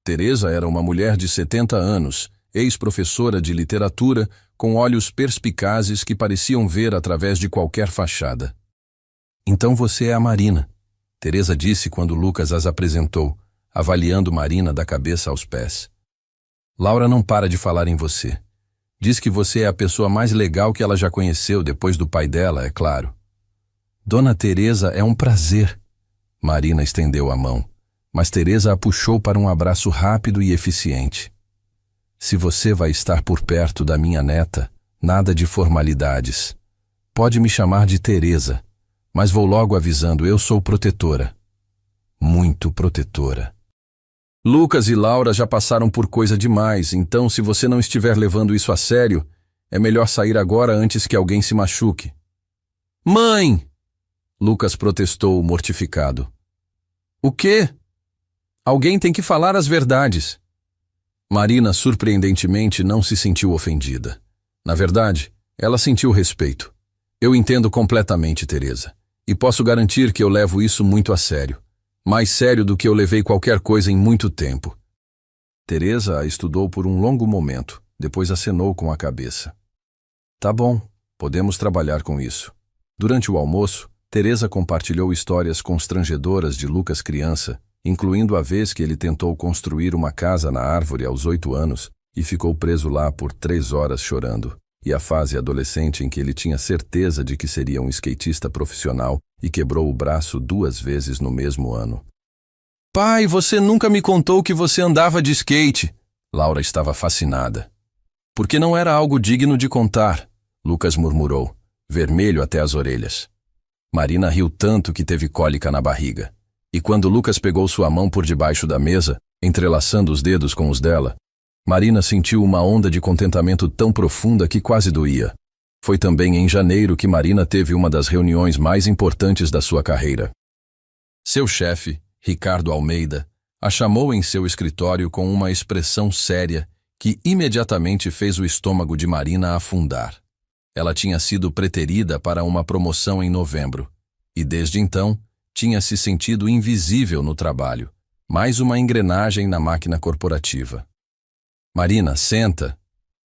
Teresa era uma mulher de 70 anos, ex-professora de literatura, com olhos perspicazes que pareciam ver através de qualquer fachada. "Então você é a Marina", Teresa disse quando Lucas as apresentou, avaliando Marina da cabeça aos pés. "Laura não para de falar em você. Diz que você é a pessoa mais legal que ela já conheceu, depois do pai dela, é claro." "Dona Teresa, é um prazer." Marina estendeu a mão, mas Teresa a puxou para um abraço rápido e eficiente. "Se você vai estar por perto da minha neta, nada de formalidades. Pode me chamar de Teresa, mas vou logo avisando, eu sou protetora. Muito protetora." "Lucas e Laura já passaram por coisa demais, então se você não estiver levando isso a sério, é melhor sair agora antes que alguém se machuque." "Mãe!" Lucas protestou, mortificado. "O quê? Alguém tem que falar as verdades." Marina, surpreendentemente, não se sentiu ofendida. Na verdade, ela sentiu respeito. "Eu entendo completamente, Teresa, e posso garantir que eu levo isso muito a sério. Mais sério do que eu levei qualquer coisa em muito tempo." Teresa a estudou por um longo momento, depois acenou com a cabeça. "Tá bom, podemos trabalhar com isso." Durante o almoço, Teresa compartilhou histórias constrangedoras de Lucas criança, incluindo a vez que ele tentou construir uma casa na árvore aos 8 anos e ficou preso lá por 3 horas chorando, e a fase adolescente em que ele tinha certeza de que seria um skatista profissional e quebrou o braço 2 vezes no mesmo ano. "Pai, você nunca me contou que você andava de skate." Laura estava fascinada. "Porque não era algo digno de contar", Lucas murmurou, vermelho até as orelhas. Marina riu tanto que teve cólica na barriga. E quando Lucas pegou sua mão por debaixo da mesa, entrelaçando os dedos com os dela, Marina sentiu uma onda de contentamento tão profunda que quase doía. Foi também em janeiro que Marina teve uma das reuniões mais importantes da sua carreira. Seu chefe, Ricardo Almeida, a chamou em seu escritório com uma expressão séria que imediatamente fez o estômago de Marina afundar. Ela tinha sido preterida para uma promoção em novembro, e desde então tinha se sentido invisível no trabalho, mais uma engrenagem na máquina corporativa. "Marina, senta",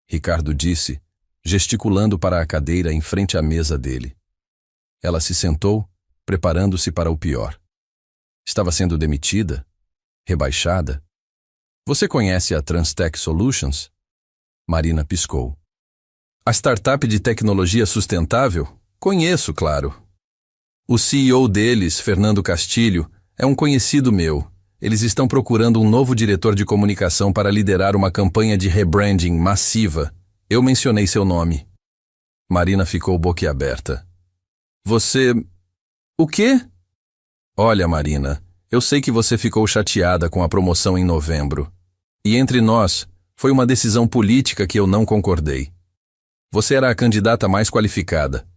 Ricardo disse, gesticulando para a cadeira em frente à mesa dele. Ela se sentou, preparando-se para o pior. Estava sendo demitida? Rebaixada? "Você conhece a Transtech Solutions?" Marina piscou. "A startup de tecnologia sustentável? Conheço, claro. O CEO deles, Fernando Castilho, é um conhecido meu. Eles estão procurando um novo diretor de comunicação para liderar uma campanha de rebranding massiva. Eu mencionei seu nome." Marina ficou boquiaberta. "Você... o quê?" "Olha, Marina, eu sei que você ficou chateada com a promoção em novembro. E entre nós, foi uma decisão política que eu não concordei. Você era a candidata mais qualificada.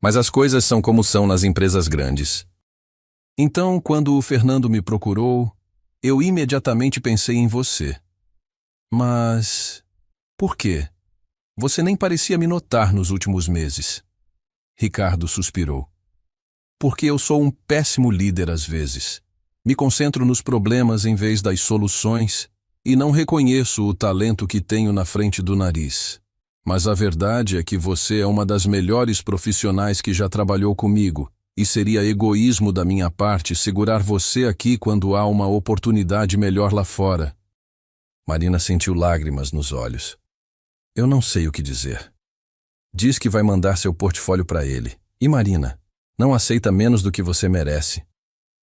Mas as coisas são como são nas empresas grandes. Então, quando o Fernando me procurou, eu imediatamente pensei em você. Mas... por quê? Você nem parecia me notar nos últimos meses." Ricardo suspirou. "Porque eu sou um péssimo líder às vezes. Me concentro nos problemas em vez das soluções e não reconheço o talento que tenho na frente do nariz. Mas a verdade é que você é uma das melhores profissionais que já trabalhou comigo, e seria egoísmo da minha parte segurar você aqui quando há uma oportunidade melhor lá fora." Marina sentiu lágrimas nos olhos. "Eu não sei o que dizer." "Diz que vai mandar seu portfólio para ele. E Marina, não aceita menos do que você merece.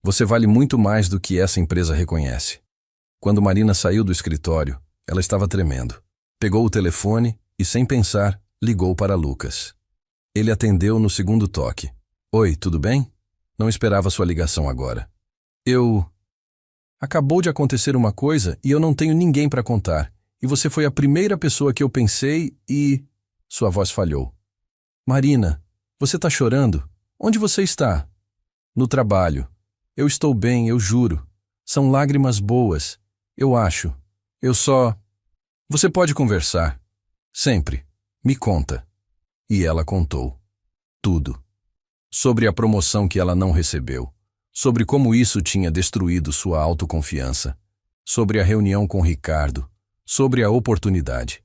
Você vale muito mais do que essa empresa reconhece." Quando Marina saiu do escritório, ela estava tremendo. Pegou o telefone e, sem pensar, ligou para Lucas. Ele atendeu no segundo toque. Oi, tudo bem? Não esperava sua ligação agora. Acabou de acontecer uma coisa e eu não tenho ninguém para contar. E você foi a primeira pessoa que eu pensei e... Sua voz falhou. Marina, você está chorando? Onde você está? No trabalho. Eu estou bem, eu juro. São lágrimas boas. Eu acho. Eu só... Você pode conversar. Sempre. Me conta. E ela contou. Tudo. Sobre a promoção que ela não recebeu. Sobre como isso tinha destruído sua autoconfiança. Sobre a reunião com Ricardo. Sobre a oportunidade.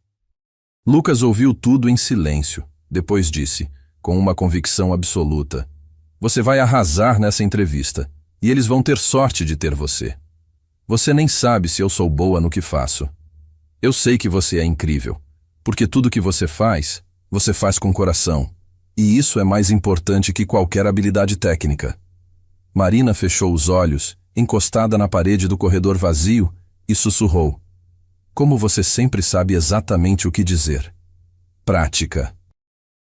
Lucas ouviu tudo em silêncio. Depois disse, com uma convicção absoluta: Você vai arrasar nessa entrevista. E eles vão ter sorte de ter você. Você nem sabe se eu sou boa no que faço. Eu sei que você é incrível, porque tudo que você faz com coração. E isso é mais importante que qualquer habilidade técnica. Marina fechou os olhos, encostada na parede do corredor vazio, e sussurrou. Como você sempre sabe exatamente o que dizer. Prática.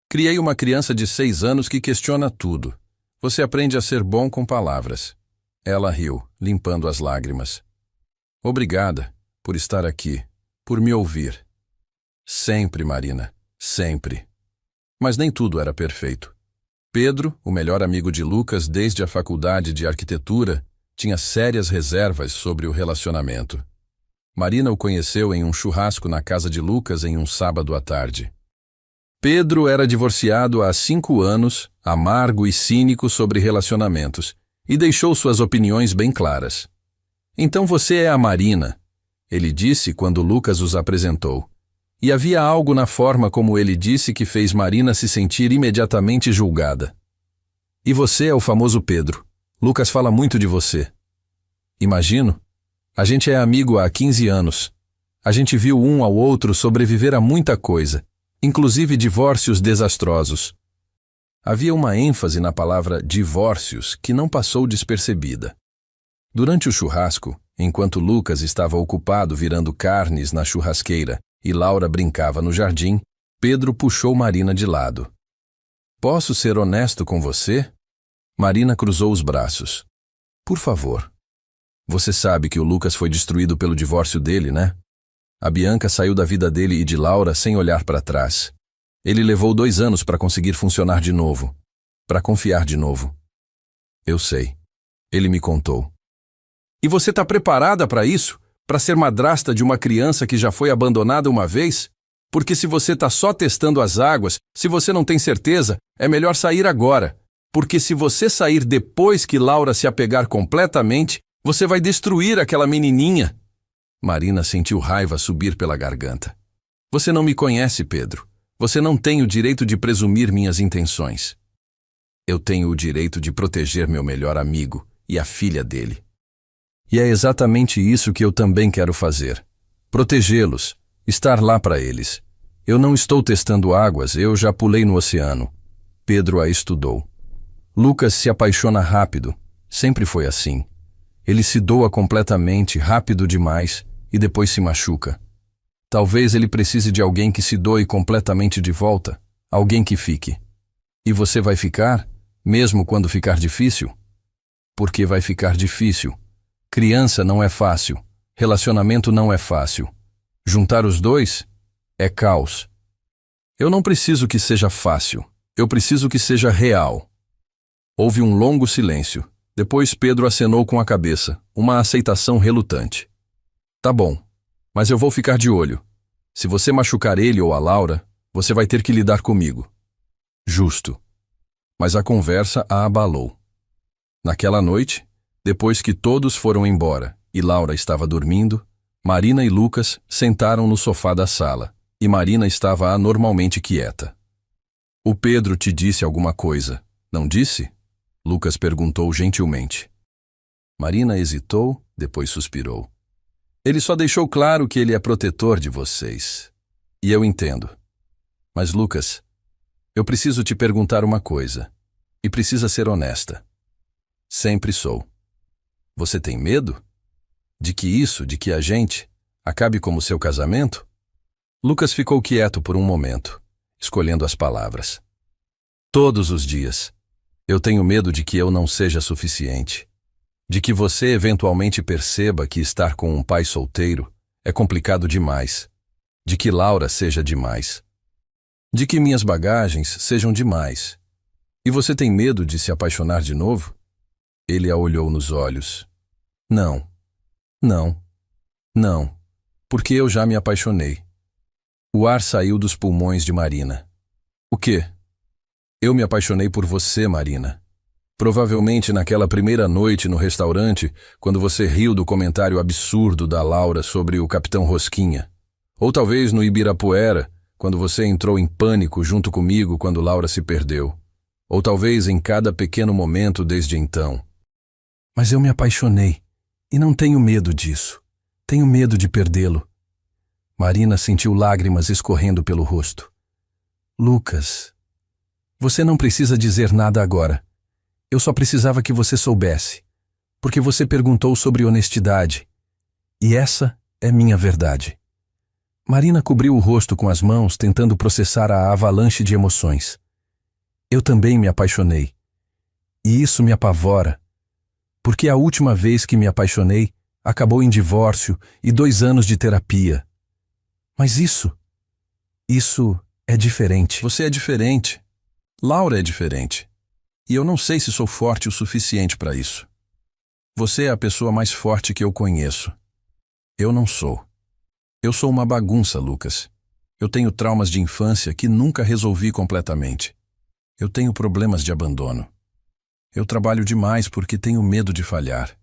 Criei uma criança de 6 anos que questiona tudo. Você aprende a ser bom com palavras. Ela riu, limpando as lágrimas. Obrigada por estar aqui, por me ouvir. Sempre, Marina, sempre. Mas nem tudo era perfeito. Pedro, o melhor amigo de Lucas desde a faculdade de arquitetura, tinha sérias reservas sobre o relacionamento. Marina o conheceu em um churrasco na casa de Lucas em um sábado à tarde. Pedro era divorciado há 5 anos, amargo e cínico sobre relacionamentos, e deixou suas opiniões bem claras. Então você é a Marina, ele disse quando Lucas os apresentou. E havia algo na forma como ele disse que fez Marina se sentir imediatamente julgada. E você é o famoso Pedro. Lucas fala muito de você. Imagino. A gente é amigo há 15 anos. A gente viu um ao outro sobreviver a muita coisa, inclusive divórcios desastrosos. Havia uma ênfase na palavra divórcios que não passou despercebida. Durante o churrasco, enquanto Lucas estava ocupado virando carnes na churrasqueira e Laura brincava no jardim, Pedro puxou Marina de lado. Posso ser honesto com você? Marina cruzou os braços. Por favor. Você sabe que o Lucas foi destruído pelo divórcio dele, né? A Bianca saiu da vida dele e de Laura sem olhar para trás. Ele levou 2 anos para conseguir funcionar de novo. Para confiar de novo. Eu sei. Ele me contou. E você está preparada para isso? Para ser madrasta de uma criança que já foi abandonada uma vez? Porque se você está só testando as águas, se você não tem certeza, é melhor sair agora. Porque se você sair depois que Laura se apegar completamente, você vai destruir aquela menininha. Marina sentiu raiva subir pela garganta. Você não me conhece, Pedro. Você não tem o direito de presumir minhas intenções. Eu tenho o direito de proteger meu melhor amigo e a filha dele. E é exatamente isso que eu também quero fazer. Protegê-los, estar lá para eles. Eu não estou testando águas, eu já pulei no oceano. Pedro a estudou. Lucas se apaixona rápido, sempre foi assim. Ele se doa completamente, rápido demais, e depois se machuca. Talvez ele precise de alguém que se doe completamente de volta, alguém que fique. E você vai ficar, mesmo quando ficar difícil? Porque vai ficar difícil. Criança não é fácil, relacionamento não é fácil. Juntar os dois é caos. Eu não preciso que seja fácil, eu preciso que seja real. Houve um longo silêncio. Depois Pedro acenou com a cabeça, uma aceitação relutante. Tá bom, mas eu vou ficar de olho. Se você machucar ele ou a Laura, você vai ter que lidar comigo. Justo. Mas a conversa a abalou. Naquela noite, depois que todos foram embora e Laura estava dormindo, Marina e Lucas sentaram no sofá da sala e Marina estava anormalmente quieta. O Pedro te disse alguma coisa, não disse? Lucas perguntou gentilmente. Marina hesitou, depois suspirou. Ele só deixou claro que ele é protetor de vocês. E eu entendo. Mas, Lucas, eu preciso te perguntar uma coisa. E precisa ser honesta. Sempre sou. Você tem medo? De que a gente, acabe como seu casamento? Lucas ficou quieto por um momento, escolhendo as palavras. Todos os dias. Eu tenho medo de que eu não seja suficiente. De que você eventualmente perceba que estar com um pai solteiro é complicado demais. De que Laura seja demais. De que minhas bagagens sejam demais. E você tem medo de se apaixonar de novo? Ele a olhou nos olhos. Não. Não. Não. Porque eu já me apaixonei. O ar saiu dos pulmões de Marina. O quê? Eu me apaixonei por você, Marina. Provavelmente naquela primeira noite no restaurante, quando você riu do comentário absurdo da Laura sobre o Capitão Rosquinha. Ou talvez no Ibirapuera, quando você entrou em pânico junto comigo quando Laura se perdeu. Ou talvez em cada pequeno momento desde então. Mas eu me apaixonei, e não tenho medo disso. Tenho medo de perdê-lo. Marina sentiu lágrimas escorrendo pelo rosto. Lucas, você não precisa dizer nada agora. Eu só precisava que você soubesse, porque você perguntou sobre honestidade. E essa é minha verdade. Marina cobriu o rosto com as mãos, tentando processar a avalanche de emoções. Eu também me apaixonei. E isso me apavora, porque a última vez que me apaixonei acabou em divórcio e 2 anos de terapia. Mas isso é diferente. Você é diferente. Laura é diferente. E eu não sei se sou forte o suficiente para isso. Você é a pessoa mais forte que eu conheço. Eu não sou. Eu sou uma bagunça, Lucas. Eu tenho traumas de infância que nunca resolvi completamente. Eu tenho problemas de abandono. Eu trabalho demais porque tenho medo de falhar.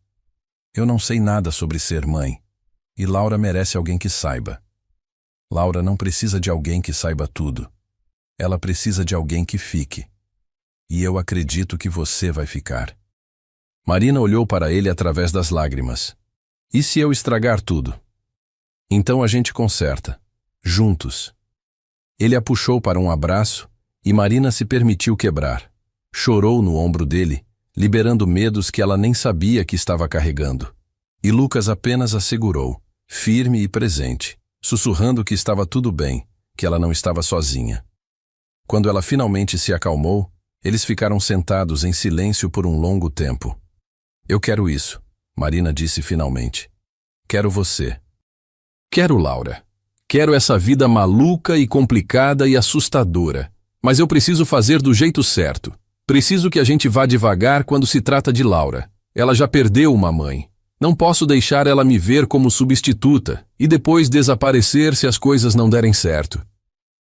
Eu não sei nada sobre ser mãe. E Laura merece alguém que saiba. Laura não precisa de alguém que saiba tudo. Ela precisa de alguém que fique. E eu acredito que você vai ficar. Marina olhou para ele através das lágrimas. E se eu estragar tudo? Então a gente conserta. Juntos. Ele a puxou para um abraço e Marina se permitiu quebrar. Chorou no ombro dele, liberando medos que ela nem sabia que estava carregando. E Lucas apenas a segurou, firme e presente, sussurrando que estava tudo bem, que ela não estava sozinha. Quando ela finalmente se acalmou, eles ficaram sentados em silêncio por um longo tempo. Eu quero isso, Marina disse finalmente. Quero você. Quero Laura. Quero essa vida maluca e complicada e assustadora. Mas eu preciso fazer do jeito certo. Preciso que a gente vá devagar quando se trata de Laura. Ela já perdeu uma mãe. Não posso deixar ela me ver como substituta e depois desaparecer se as coisas não derem certo.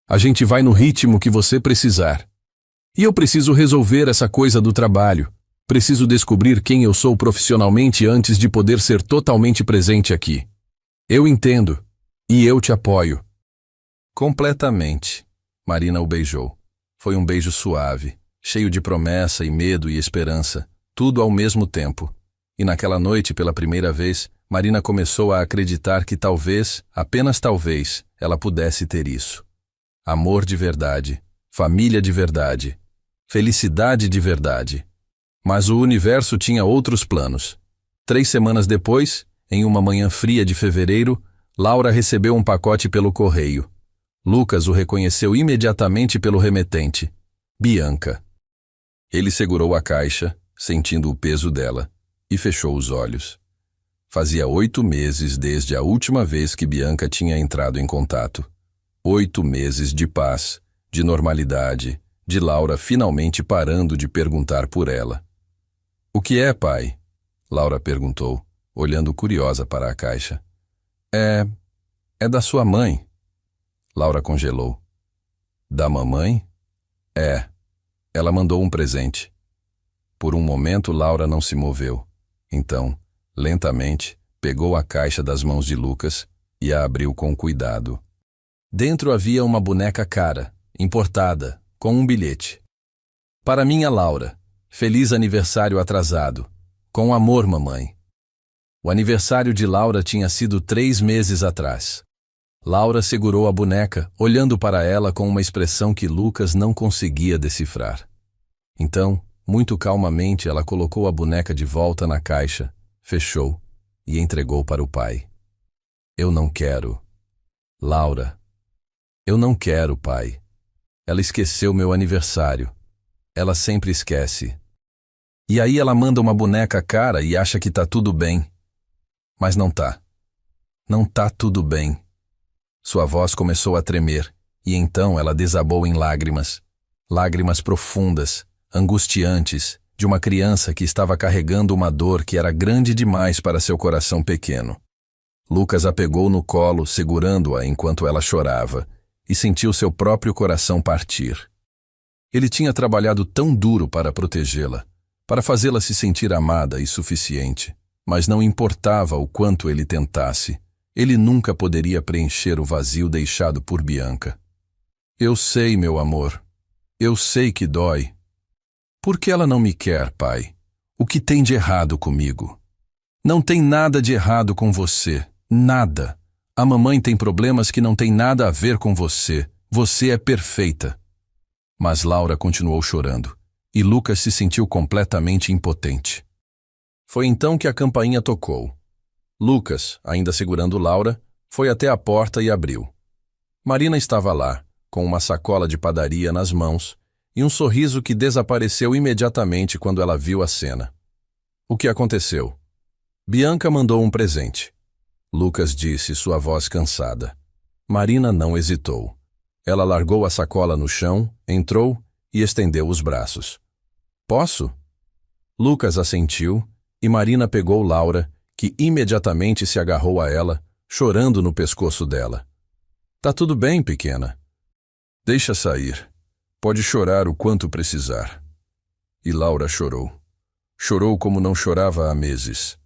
A gente vai no ritmo que você precisar. E eu preciso resolver essa coisa do trabalho. Preciso descobrir quem eu sou profissionalmente antes de poder ser totalmente presente aqui. Eu entendo. E eu te apoio. Completamente. Marina o beijou. Foi um beijo suave, cheio de promessa e medo e esperança, tudo ao mesmo tempo. E naquela noite, pela primeira vez, Marina começou a acreditar que talvez, apenas talvez, ela pudesse ter isso. Amor de verdade, família de verdade, felicidade de verdade. Mas o universo tinha outros planos. 3 semanas depois, em uma manhã fria de fevereiro, Laura recebeu um pacote pelo correio. Lucas o reconheceu imediatamente pelo remetente. Bianca. Ele segurou a caixa, sentindo o peso dela, e fechou os olhos. Fazia 8 meses desde a última vez que Bianca tinha entrado em contato. 8 meses de paz, de normalidade, de Laura finalmente parando de perguntar por ela. O que é, pai? Laura perguntou, olhando curiosa para a caixa. É da sua mãe. Laura congelou. Da mamãe? É. Ela mandou um presente. Por um momento, Laura não se moveu. Então, lentamente, pegou a caixa das mãos de Lucas e a abriu com cuidado. Dentro havia uma boneca cara, importada, com um bilhete. Para minha Laura, feliz aniversário atrasado. Com amor, mamãe. O aniversário de Laura tinha sido 3 meses atrás. Laura segurou a boneca, olhando para ela com uma expressão que Lucas não conseguia decifrar. Então, muito calmamente, ela colocou a boneca de volta na caixa, fechou e entregou para o pai. Eu não quero. Laura. Eu não quero, pai. Ela esqueceu meu aniversário. Ela sempre esquece. E aí ela manda uma boneca cara e acha que tá tudo bem. Mas não tá. Não tá tudo bem. Sua voz começou a tremer, e então ela desabou em lágrimas. Lágrimas profundas, angustiantes, de uma criança que estava carregando uma dor que era grande demais para seu coração pequeno. Lucas a pegou no colo, segurando-a enquanto ela chorava, e sentiu seu próprio coração partir. Ele tinha trabalhado tão duro para protegê-la, para fazê-la se sentir amada e suficiente, mas não importava o quanto ele tentasse, ele nunca poderia preencher o vazio deixado por Bianca. Eu sei, meu amor. Eu sei que dói. Por que ela não me quer, pai? O que tem de errado comigo? Não tem nada de errado com você. Nada. A mamãe tem problemas que não tem nada a ver com você. Você é perfeita. Mas Laura continuou chorando, e Lucas se sentiu completamente impotente. Foi então que a campainha tocou. Lucas, ainda segurando Laura, foi até a porta e abriu. Marina estava lá, com uma sacola de padaria nas mãos e um sorriso que desapareceu imediatamente quando ela viu a cena. O que aconteceu? Bianca mandou um presente. Lucas disse, sua voz cansada. Marina não hesitou. Ela largou a sacola no chão, entrou e estendeu os braços. Posso? Lucas assentiu e Marina pegou Laura, que imediatamente se agarrou a ela, chorando no pescoço dela. Tá tudo bem, pequena. Deixa sair. Pode chorar o quanto precisar. E Laura chorou. Chorou como não chorava há meses.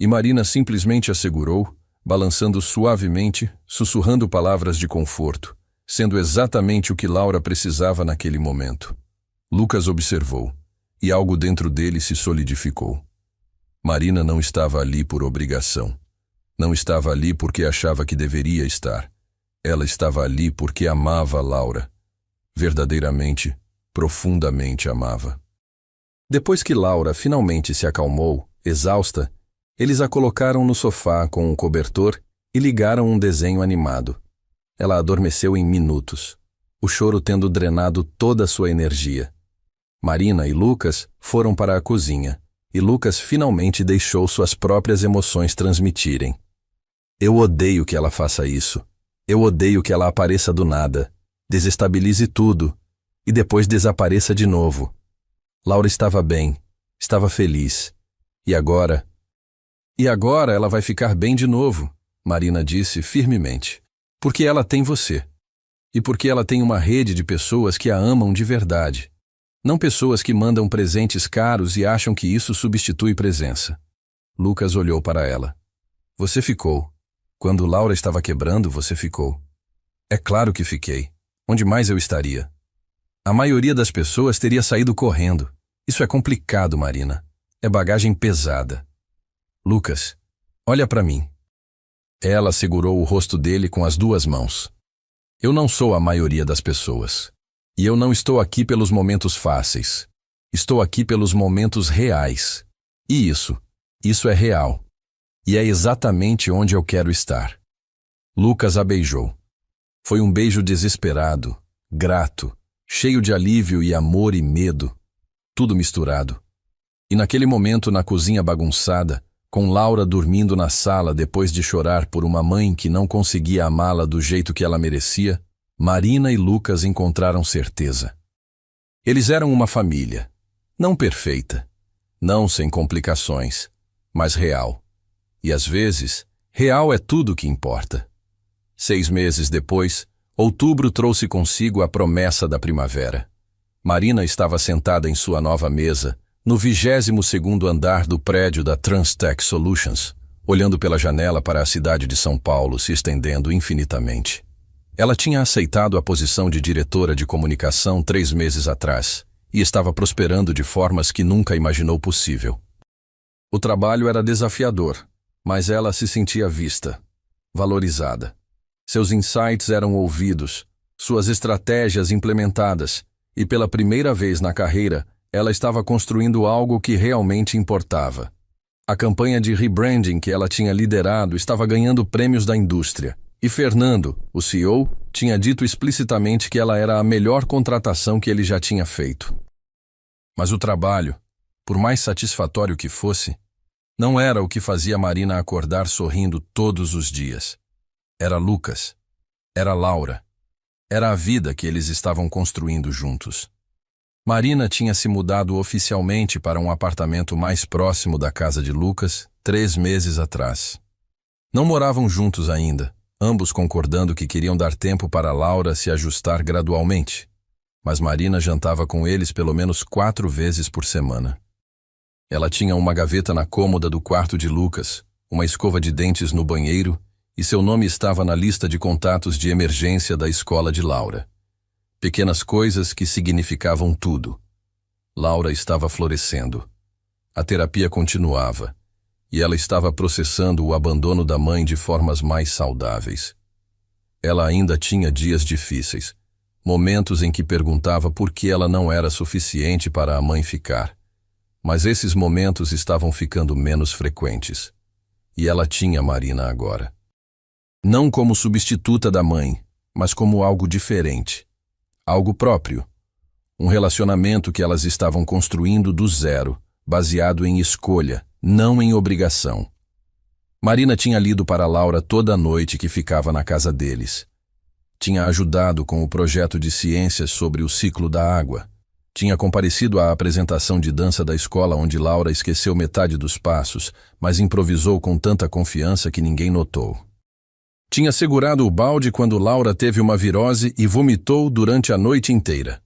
E Marina simplesmente a segurou, balançando suavemente, sussurrando palavras de conforto, sendo exatamente o que Laura precisava naquele momento. Lucas observou, e algo dentro dele se solidificou. Marina não estava ali por obrigação. Não estava ali porque achava que deveria estar. Ela estava ali porque amava Laura. Verdadeiramente, profundamente amava. Depois que Laura finalmente se acalmou, exausta, eles a colocaram no sofá com um cobertor e ligaram um desenho animado. Ela adormeceu em minutos, o choro tendo drenado toda a sua energia. Marina e Lucas foram para a cozinha, e Lucas finalmente deixou suas próprias emoções transmitirem. Eu odeio que ela faça isso. Eu odeio que ela apareça do nada, desestabilize tudo, e depois desapareça de novo. Laura estava bem, estava feliz. E agora? E agora ela vai ficar bem de novo, Marina disse firmemente. Porque ela tem você. E porque ela tem uma rede de pessoas que a amam de verdade. Não pessoas que mandam presentes caros e acham que isso substitui presença. Lucas olhou para ela. Você ficou. Quando Laura estava quebrando, você ficou. É claro que fiquei. Onde mais eu estaria? A maioria das pessoas teria saído correndo. Isso é complicado, Marina. É bagagem pesada. Lucas, olha para mim. Ela segurou o rosto dele com as duas mãos. Eu não sou a maioria das pessoas. E eu não estou aqui pelos momentos fáceis. Estou aqui pelos momentos reais. E isso é real. E é exatamente onde eu quero estar. Lucas a beijou. Foi um beijo desesperado, grato, cheio de alívio e amor e medo, tudo misturado. E naquele momento, na cozinha bagunçada, com Laura dormindo na sala depois de chorar por uma mãe que não conseguia amá-la do jeito que ela merecia, Marina e Lucas encontraram certeza. Eles eram uma família, não perfeita, não sem complicações, mas real. E às vezes, real é tudo o que importa. 6 meses depois, outubro trouxe consigo a promessa da primavera. Marina estava sentada em sua nova mesa, no 22º andar do prédio da Transtech Solutions, olhando pela janela para a cidade de São Paulo se estendendo infinitamente. Ela tinha aceitado a posição de diretora de comunicação 3 meses atrás e estava prosperando de formas que nunca imaginou possível. O trabalho era desafiador, mas ela se sentia vista, valorizada. Seus insights eram ouvidos, suas estratégias implementadas, e pela primeira vez na carreira, ela estava construindo algo que realmente importava. A campanha de rebranding que ela tinha liderado estava ganhando prêmios da indústria, e Fernando, o CEO, tinha dito explicitamente que ela era a melhor contratação que ele já tinha feito. Mas o trabalho, por mais satisfatório que fosse, não era o que fazia Marina acordar sorrindo todos os dias. Era Lucas. Era Laura. Era a vida que eles estavam construindo juntos. Marina tinha se mudado oficialmente para um apartamento mais próximo da casa de Lucas 3 meses atrás. Não moravam juntos ainda, ambos concordando que queriam dar tempo para Laura se ajustar gradualmente. Mas Marina jantava com eles pelo menos 4 vezes por semana. Ela tinha uma gaveta na cômoda do quarto de Lucas, uma escova de dentes no banheiro e seu nome estava na lista de contatos de emergência da escola de Laura. Pequenas coisas que significavam tudo. Laura estava florescendo. A terapia continuava, e ela estava processando o abandono da mãe de formas mais saudáveis. Ela ainda tinha dias difíceis, momentos em que perguntava por que ela não era suficiente para a mãe ficar. Mas esses momentos estavam ficando menos frequentes. E ela tinha Marina agora. Não como substituta da mãe, mas como algo diferente. Algo próprio. Um relacionamento que elas estavam construindo do zero, baseado em escolha, não em obrigação. Marina tinha lido para Laura toda a noite que ficava na casa deles. Tinha ajudado com o projeto de ciências sobre o ciclo da água. Tinha comparecido à apresentação de dança da escola onde Laura esqueceu metade dos passos, mas improvisou com tanta confiança que ninguém notou. Tinha segurado o balde quando Laura teve uma virose e vomitou durante a noite inteira.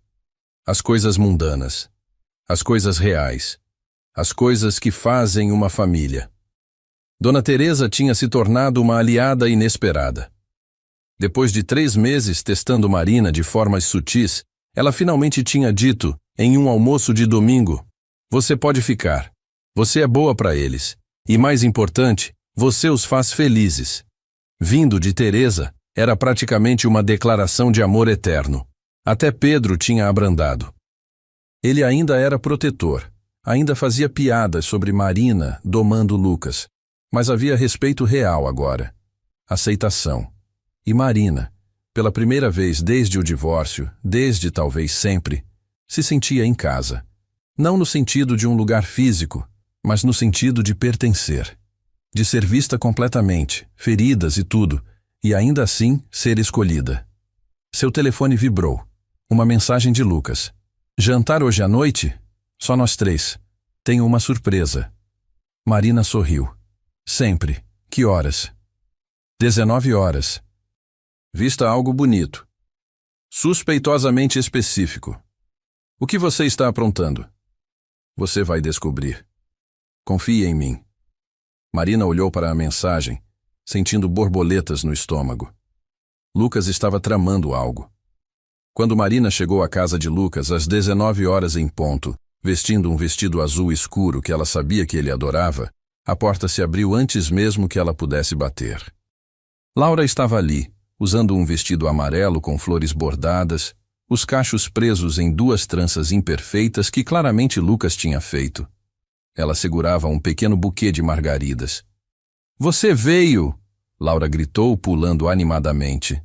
As coisas mundanas. As coisas reais. As coisas que fazem uma família. Dona Teresa tinha se tornado uma aliada inesperada. Depois de 3 meses testando Marina de formas sutis, ela finalmente tinha dito, em um almoço de domingo, "Você pode ficar. Você é boa para eles. E mais importante, você os faz felizes." Vindo de Teresa, era praticamente uma declaração de amor eterno. Até Pedro tinha abrandado. Ele ainda era protetor, ainda fazia piadas sobre Marina domando Lucas, mas havia respeito real agora. Aceitação. E Marina, pela primeira vez desde o divórcio, desde talvez sempre, se sentia em casa. Não no sentido de um lugar físico, mas no sentido de pertencer. De ser vista completamente, feridas e tudo, e ainda assim ser escolhida. Seu telefone vibrou. Uma mensagem de Lucas. "Jantar hoje à noite? Só nós 3. Tenho uma surpresa." Marina sorriu. "Sempre. Que horas?" 19 horas. "Vista algo bonito. Suspeitosamente específico. O que você está aprontando?" "Você vai descobrir. Confie em mim." Marina olhou para a mensagem, sentindo borboletas no estômago. Lucas estava tramando algo. Quando Marina chegou à casa de Lucas às 19 horas em ponto, vestindo um vestido azul escuro que ela sabia que ele adorava, a porta se abriu antes mesmo que ela pudesse bater. Laura estava ali, usando um vestido amarelo com flores bordadas, os cachos presos em 2 tranças imperfeitas que claramente Lucas tinha feito. Ela segurava um pequeno buquê de margaridas. "Você veio!" Laura gritou, pulando animadamente.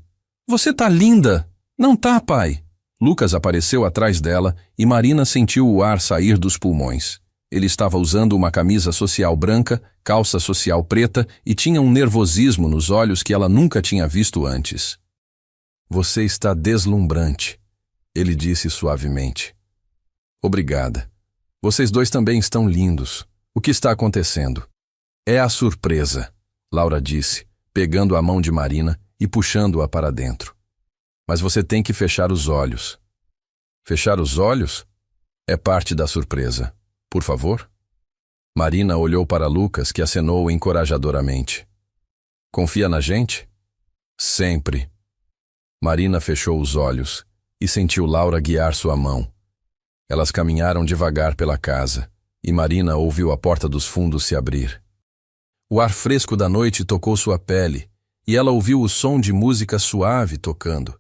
"Você tá linda! Não tá, pai?" Lucas apareceu atrás dela e Marina sentiu o ar sair dos pulmões. Ele estava usando uma camisa social branca, calça social preta e tinha um nervosismo nos olhos que ela nunca tinha visto antes. "Você está deslumbrante," ele disse suavemente. "Obrigada. Vocês 2 também estão lindos. O que está acontecendo?" "É a surpresa," Laura disse, pegando a mão de Marina e puxando-a para dentro. "Mas você tem que fechar os olhos." "Fechar os olhos? É parte da surpresa. Por favor?" Marina olhou para Lucas, que acenou encorajadoramente. "Confia na gente?" "Sempre." Marina fechou os olhos e sentiu Laura guiar sua mão. Elas caminharam devagar pela casa, e Marina ouviu a porta dos fundos se abrir. O ar fresco da noite tocou sua pele, e ela ouviu o som de música suave tocando.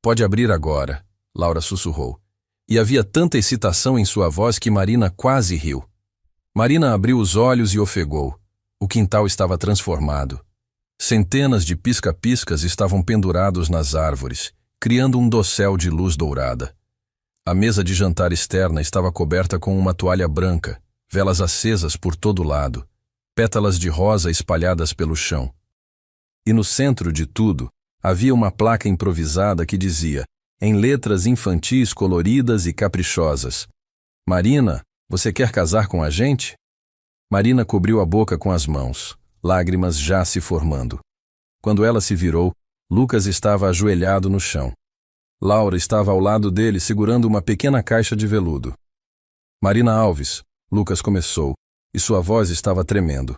"Pode abrir agora," Laura sussurrou, e havia tanta excitação em sua voz que Marina quase riu. Marina abriu os olhos e ofegou. O quintal estava transformado. Centenas de pisca-piscas estavam pendurados nas árvores, criando um dossel de luz dourada. A mesa de jantar externa estava coberta com uma toalha branca, velas acesas por todo lado, pétalas de rosa espalhadas pelo chão. E no centro de tudo, havia uma placa improvisada que dizia, em letras infantis coloridas e caprichosas: Marina, você quer casar com a gente? Marina cobriu a boca com as mãos, lágrimas já se formando. Quando ela se virou, Lucas estava ajoelhado no chão. Laura estava ao lado dele segurando uma pequena caixa de veludo. Marina Alves, Lucas começou, e sua voz estava tremendo.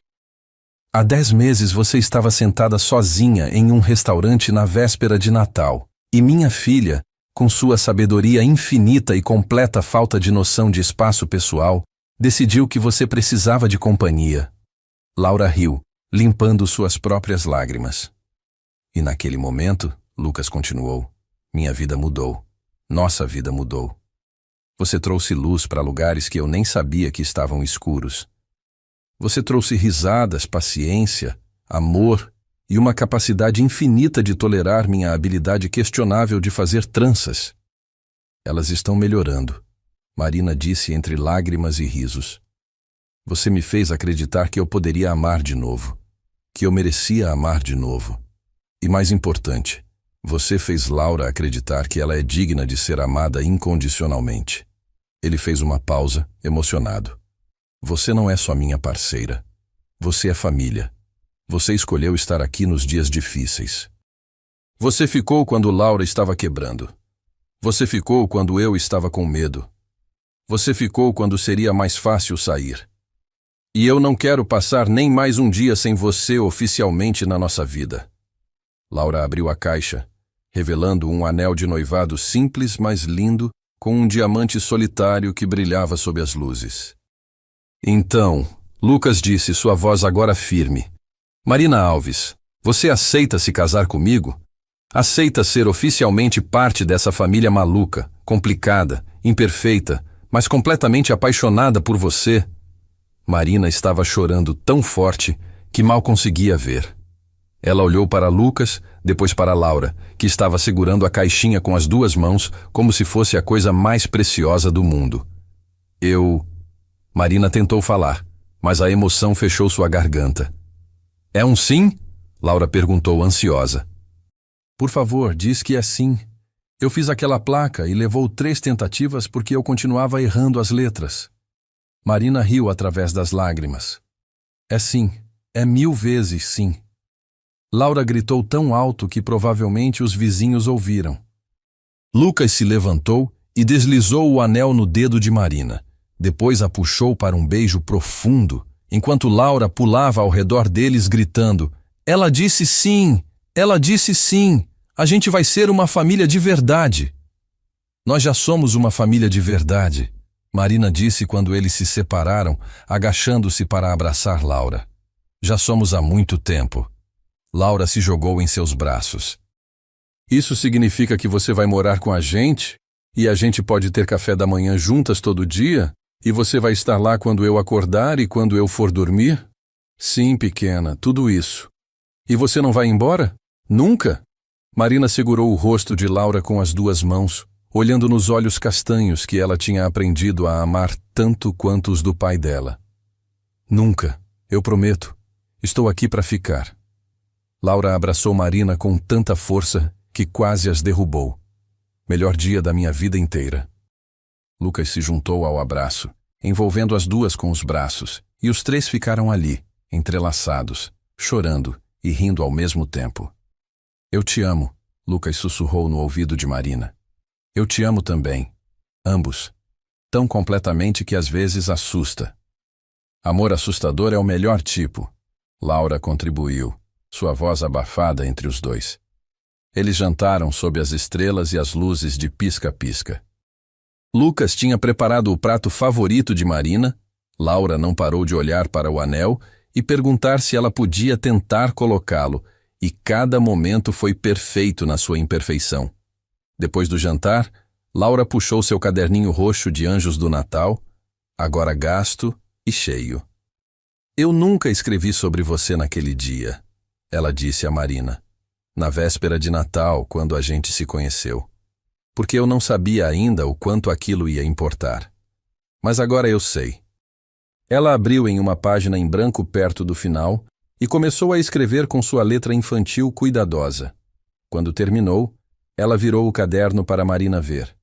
Há 10 meses você estava sentada sozinha em um restaurante na véspera de Natal, e minha filha, com sua sabedoria infinita e completa falta de noção de espaço pessoal, decidiu que você precisava de companhia. Laura riu, limpando suas próprias lágrimas. E naquele momento, Lucas continuou, minha vida mudou. Nossa vida mudou. Você trouxe luz para lugares que eu nem sabia que estavam escuros. Você trouxe risadas, paciência, amor e uma capacidade infinita de tolerar minha habilidade questionável de fazer tranças. Elas estão melhorando, Marina disse entre lágrimas e risos. Você me fez acreditar que eu poderia amar de novo, que eu merecia amar de novo. E mais importante, você fez Laura acreditar que ela é digna de ser amada incondicionalmente. Ele fez uma pausa, emocionado. Você não é só minha parceira. Você é família. Você escolheu estar aqui nos dias difíceis. Você ficou quando Laura estava quebrando. Você ficou quando eu estava com medo. Você ficou quando seria mais fácil sair. E eu não quero passar nem mais um dia sem você oficialmente na nossa vida. Laura abriu a caixa, revelando um anel de noivado simples, mas lindo, com um diamante solitário que brilhava sob as luzes. Então, Lucas disse, sua voz agora firme. Marina Alves, você aceita se casar comigo? Aceita ser oficialmente parte dessa família maluca, complicada, imperfeita, mas completamente apaixonada por você? Marina estava chorando tão forte que mal conseguia ver. Ela olhou para Lucas, depois para Laura, que estava segurando a caixinha com as 2 mãos como se fosse a coisa mais preciosa do mundo. Marina tentou falar, mas a emoção fechou sua garganta. É um sim? Laura perguntou ansiosa. Por favor, diz que é sim. Eu fiz aquela placa e levou 3 tentativas porque eu continuava errando as letras. Marina riu através das lágrimas. É sim, é 1000 vezes sim. Laura gritou tão alto que provavelmente os vizinhos ouviram. Lucas se levantou e deslizou o anel no dedo de Marina. Depois a puxou para um beijo profundo, enquanto Laura pulava ao redor deles gritando: Ela disse sim! Ela disse sim! A gente vai ser uma família de verdade! Nós já somos uma família de verdade, Marina disse quando eles se separaram, agachando-se para abraçar Laura. Já somos há muito tempo. Laura se jogou em seus braços. Isso significa que você vai morar com a gente? E a gente pode ter café da manhã juntas todo dia? E você vai estar lá quando eu acordar e quando eu for dormir? Sim, pequena, tudo isso. E você não vai embora? Nunca? Marina segurou o rosto de Laura com as 2 mãos, olhando nos olhos castanhos que ela tinha aprendido a amar tanto quanto os do pai dela. Nunca, eu prometo. Estou aqui para ficar. Laura abraçou Marina com tanta força que quase as derrubou. Melhor dia da minha vida inteira. Lucas se juntou ao abraço, envolvendo as 2 com os braços, e os 3 ficaram ali, entrelaçados, chorando e rindo ao mesmo tempo. Eu te amo, Lucas sussurrou no ouvido de Marina. Eu te amo também. Ambos. Tão completamente que às vezes assusta. Amor assustador é o melhor tipo. Laura contribuiu, sua voz abafada entre os 2. Eles jantaram sob as estrelas e as luzes de pisca-pisca. Lucas tinha preparado o prato favorito de Marina. Laura não parou de olhar para o anel e perguntar se ela podia tentar colocá-lo, e cada momento foi perfeito na sua imperfeição. Depois do jantar, Laura puxou seu caderninho roxo de Anjos do Natal, agora gasto, e cheio. Eu nunca escrevi sobre você naquele dia, ela disse a Marina, na véspera de Natal, quando a gente se conheceu. Porque eu não sabia ainda o quanto aquilo ia importar. Mas agora eu sei. Ela abriu em uma página em branco perto do final e começou a escrever com sua letra infantil cuidadosa. Quando terminou, ela virou o caderno para Marina ver.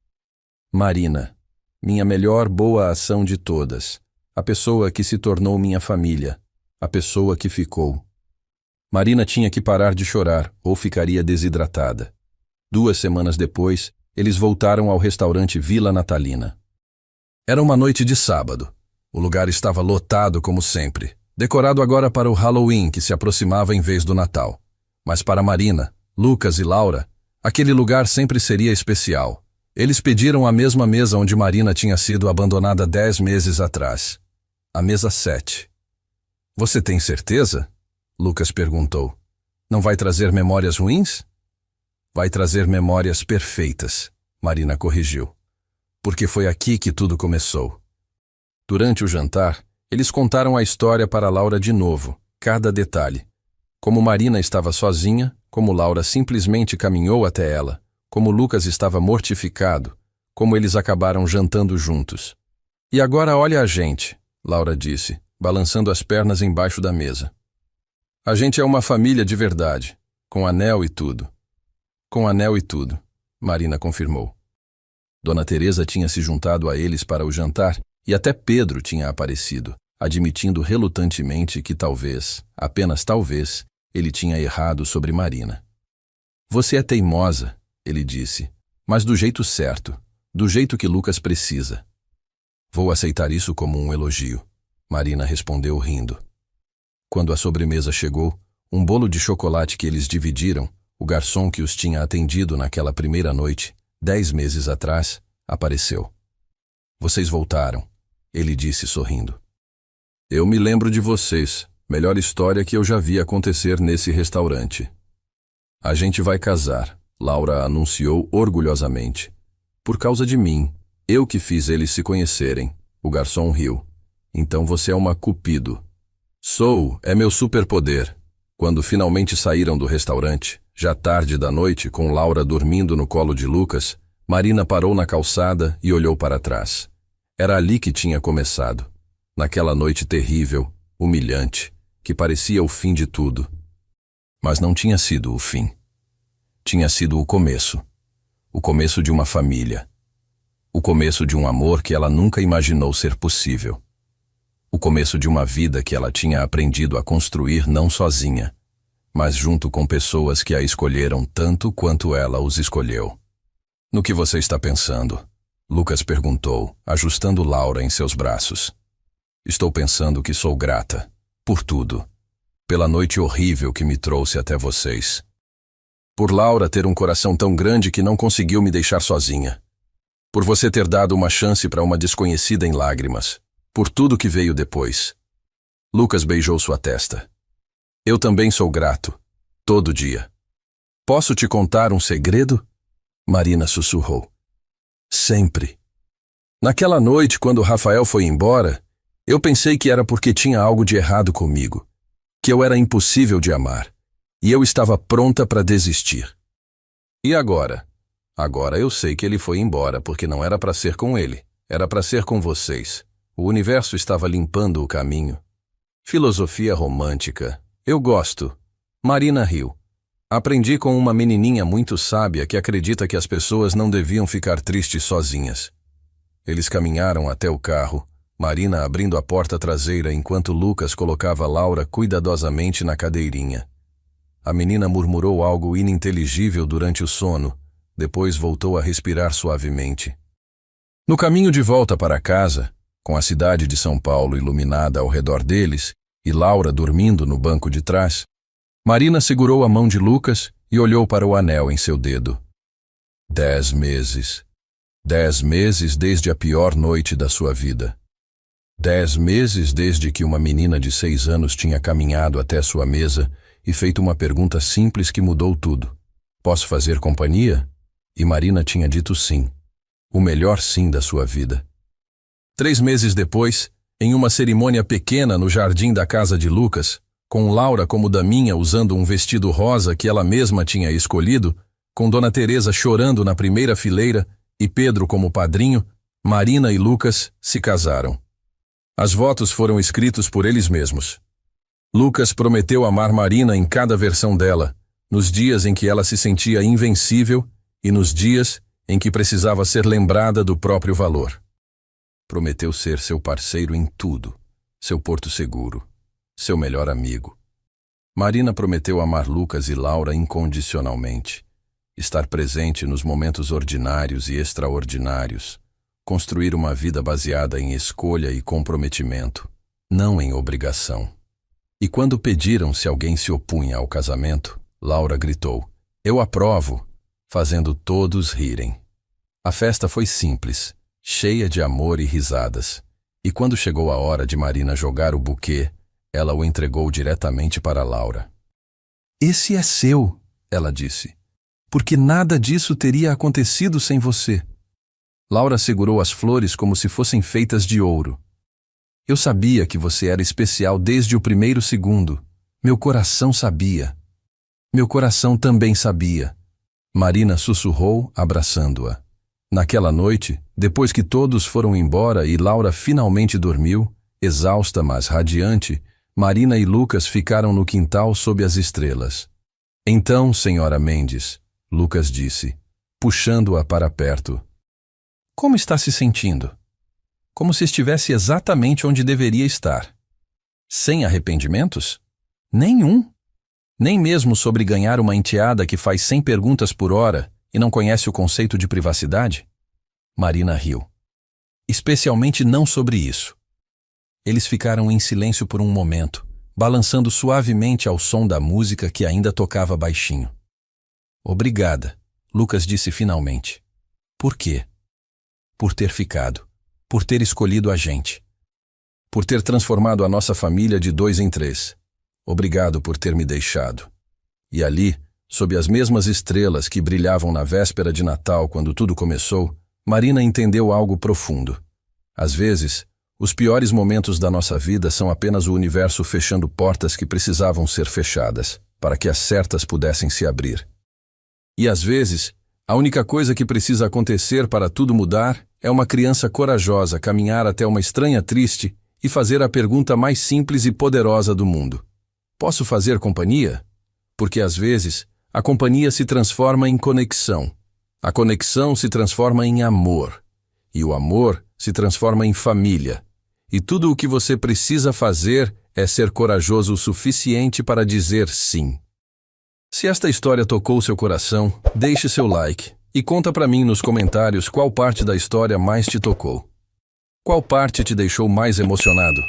Marina, minha melhor boa ação de todas, a pessoa que se tornou minha família, a pessoa que ficou. Marina tinha que parar de chorar ou ficaria desidratada. 2 semanas depois, eles voltaram ao restaurante Vila Natalina. Era uma noite de sábado. O lugar estava lotado como sempre, decorado agora para o Halloween que se aproximava em vez do Natal. Mas para Marina, Lucas e Laura, aquele lugar sempre seria especial. Eles pediram a mesma mesa onde Marina tinha sido abandonada 10 meses atrás. A mesa 7. Você tem certeza? Lucas perguntou. Não vai trazer memórias ruins? Vai trazer memórias perfeitas, Marina corrigiu. Porque foi aqui que tudo começou. Durante o jantar, eles contaram a história para Laura de novo, cada detalhe. Como Marina estava sozinha, como Laura simplesmente caminhou até ela, como Lucas estava mortificado, como eles acabaram jantando juntos. E agora olha a gente, Laura disse, balançando as pernas embaixo da mesa. A gente é uma família de verdade, com anel e tudo. Com anel e tudo, Marina confirmou. Dona Teresa tinha se juntado a eles para o jantar e até Pedro tinha aparecido, admitindo relutantemente que talvez, apenas talvez, ele tinha errado sobre Marina. Você é teimosa, ele disse, mas do jeito certo, do jeito que Lucas precisa. Vou aceitar isso como um elogio, Marina respondeu rindo. Quando a sobremesa chegou, um bolo de chocolate que eles dividiram, o garçom que os tinha atendido naquela primeira noite, 10 meses atrás, apareceu. Vocês voltaram, ele disse sorrindo. Eu me lembro de vocês, melhor história que eu já vi acontecer nesse restaurante. A gente vai casar, Laura anunciou orgulhosamente. Por causa de mim, eu que fiz eles se conhecerem, o garçom riu. Então você é uma cupido. Sou, é meu superpoder. Quando finalmente saíram do restaurante, já tarde da noite, com Laura dormindo no colo de Lucas, Marina parou na calçada e olhou para trás. Era ali que tinha começado. Naquela noite terrível, humilhante, que parecia o fim de tudo. Mas não tinha sido o fim. Tinha sido o começo. O começo de uma família. O começo de um amor que ela nunca imaginou ser possível. O começo de uma vida que ela tinha aprendido a construir não sozinha, mas junto com pessoas que a escolheram tanto quanto ela os escolheu. No que você está pensando? Lucas perguntou, ajustando Laura em seus braços. Estou pensando que sou grata, por tudo. Pela noite horrível que me trouxe até vocês. Por Laura ter um coração tão grande que não conseguiu me deixar sozinha. Por você ter dado uma chance para uma desconhecida em lágrimas. Por tudo que veio depois. Lucas beijou sua testa. Eu também sou grato. Todo dia. Posso te contar um segredo? Marina sussurrou. Sempre. Naquela noite, quando Rafael foi embora, eu pensei que era porque tinha algo de errado comigo. Que eu era impossível de amar. E eu estava pronta para desistir. E agora? Agora eu sei que ele foi embora porque não era para ser com ele. Era para ser com vocês. O universo estava limpando o caminho. Filosofia romântica. Eu gosto. Marina riu. Aprendi com uma menininha muito sábia que acredita que as pessoas não deviam ficar tristes sozinhas. Eles caminharam até o carro, Marina abrindo a porta traseira enquanto Lucas colocava Laura cuidadosamente na cadeirinha. A menina murmurou algo ininteligível durante o sono, depois voltou a respirar suavemente. No caminho de volta para casa, com a cidade de São Paulo iluminada ao redor deles e Laura dormindo no banco de trás, Marina segurou a mão de Lucas e olhou para o anel em seu dedo. 10 meses. 10 meses desde a pior noite da sua vida. 10 meses desde que uma menina de 6 anos tinha caminhado até sua mesa e feito uma pergunta simples que mudou tudo. Posso fazer companhia? E Marina tinha dito sim. O melhor sim da sua vida. 3 meses depois, Em uma cerimônia pequena no jardim da casa de Lucas, com Laura como daminha usando um vestido rosa que ela mesma tinha escolhido, com Dona Teresa chorando na primeira fileira e Pedro como padrinho, Marina e Lucas se casaram. Os votos foram escritos por eles mesmos. Lucas prometeu amar Marina em cada versão dela, nos dias em que ela se sentia invencível e nos dias em que precisava ser lembrada do próprio valor. Prometeu ser seu parceiro em tudo, seu porto seguro, seu melhor amigo. Marina prometeu amar Lucas e Laura incondicionalmente, estar presente nos momentos ordinários e extraordinários, construir uma vida baseada em escolha e comprometimento, não em obrigação. E quando pediram se alguém se opunha ao casamento, Laura gritou: "Eu aprovo", fazendo todos rirem. A festa foi simples, cheia de amor e risadas, e quando chegou a hora de Marina jogar o buquê, ela o entregou diretamente para Laura. "Esse é seu", ela disse, "porque nada disso teria acontecido sem você." Laura segurou as flores como se fossem feitas de ouro. "Eu sabia que você era especial desde o primeiro segundo. Meu coração sabia. Meu coração também sabia." Marina sussurrou, abraçando-a. Naquela noite, depois que todos foram embora e Laura finalmente dormiu, exausta mas radiante, Marina e Lucas ficaram no quintal sob as estrelas. "Então, senhora Mendes", Lucas disse, puxando-a para perto, "como está se sentindo?" Como se estivesse exatamente onde deveria estar. Sem arrependimentos? Nenhum. Nem mesmo sobre ganhar uma enteada que faz 100 perguntas por hora e não conhece o conceito de privacidade? Marina riu. Especialmente não sobre isso. Eles ficaram em silêncio por um momento, balançando suavemente ao som da música que ainda tocava baixinho. "Obrigada", Lucas disse finalmente. "Por quê?" "Por ter ficado. Por ter escolhido a gente. Por ter transformado a nossa família de 2 em 3. Obrigado por ter me deixado." E ali, sob as mesmas estrelas que brilhavam na véspera de Natal quando tudo começou, Marina entendeu algo profundo. Às vezes, os piores momentos da nossa vida são apenas o universo fechando portas que precisavam ser fechadas, para que as certas pudessem se abrir. E às vezes, a única coisa que precisa acontecer para tudo mudar é uma criança corajosa caminhar até uma estranha triste e fazer a pergunta mais simples e poderosa do mundo: "Posso fazer companhia?" Porque às vezes, a companhia se transforma em conexão. A conexão se transforma em amor. E o amor se transforma em família. E tudo o que você precisa fazer é ser corajoso o suficiente para dizer sim. Se esta história tocou seu coração, deixe seu like e conta pra mim nos comentários qual parte da história mais te tocou. Qual parte te deixou mais emocionado?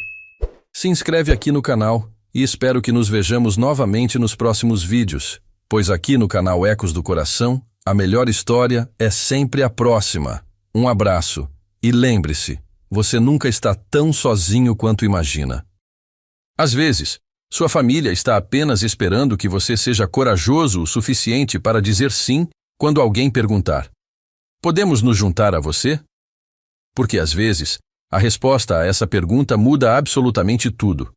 Se inscreve aqui no canal e espero que nos vejamos novamente nos próximos vídeos, pois aqui no canal Ecos do Coração, a melhor história é sempre a próxima. Um abraço e lembre-se, você nunca está tão sozinho quanto imagina. Às vezes, sua família está apenas esperando que você seja corajoso o suficiente para dizer sim quando alguém perguntar: "Podemos nos juntar a você?" Porque às vezes, a resposta a essa pergunta muda absolutamente tudo.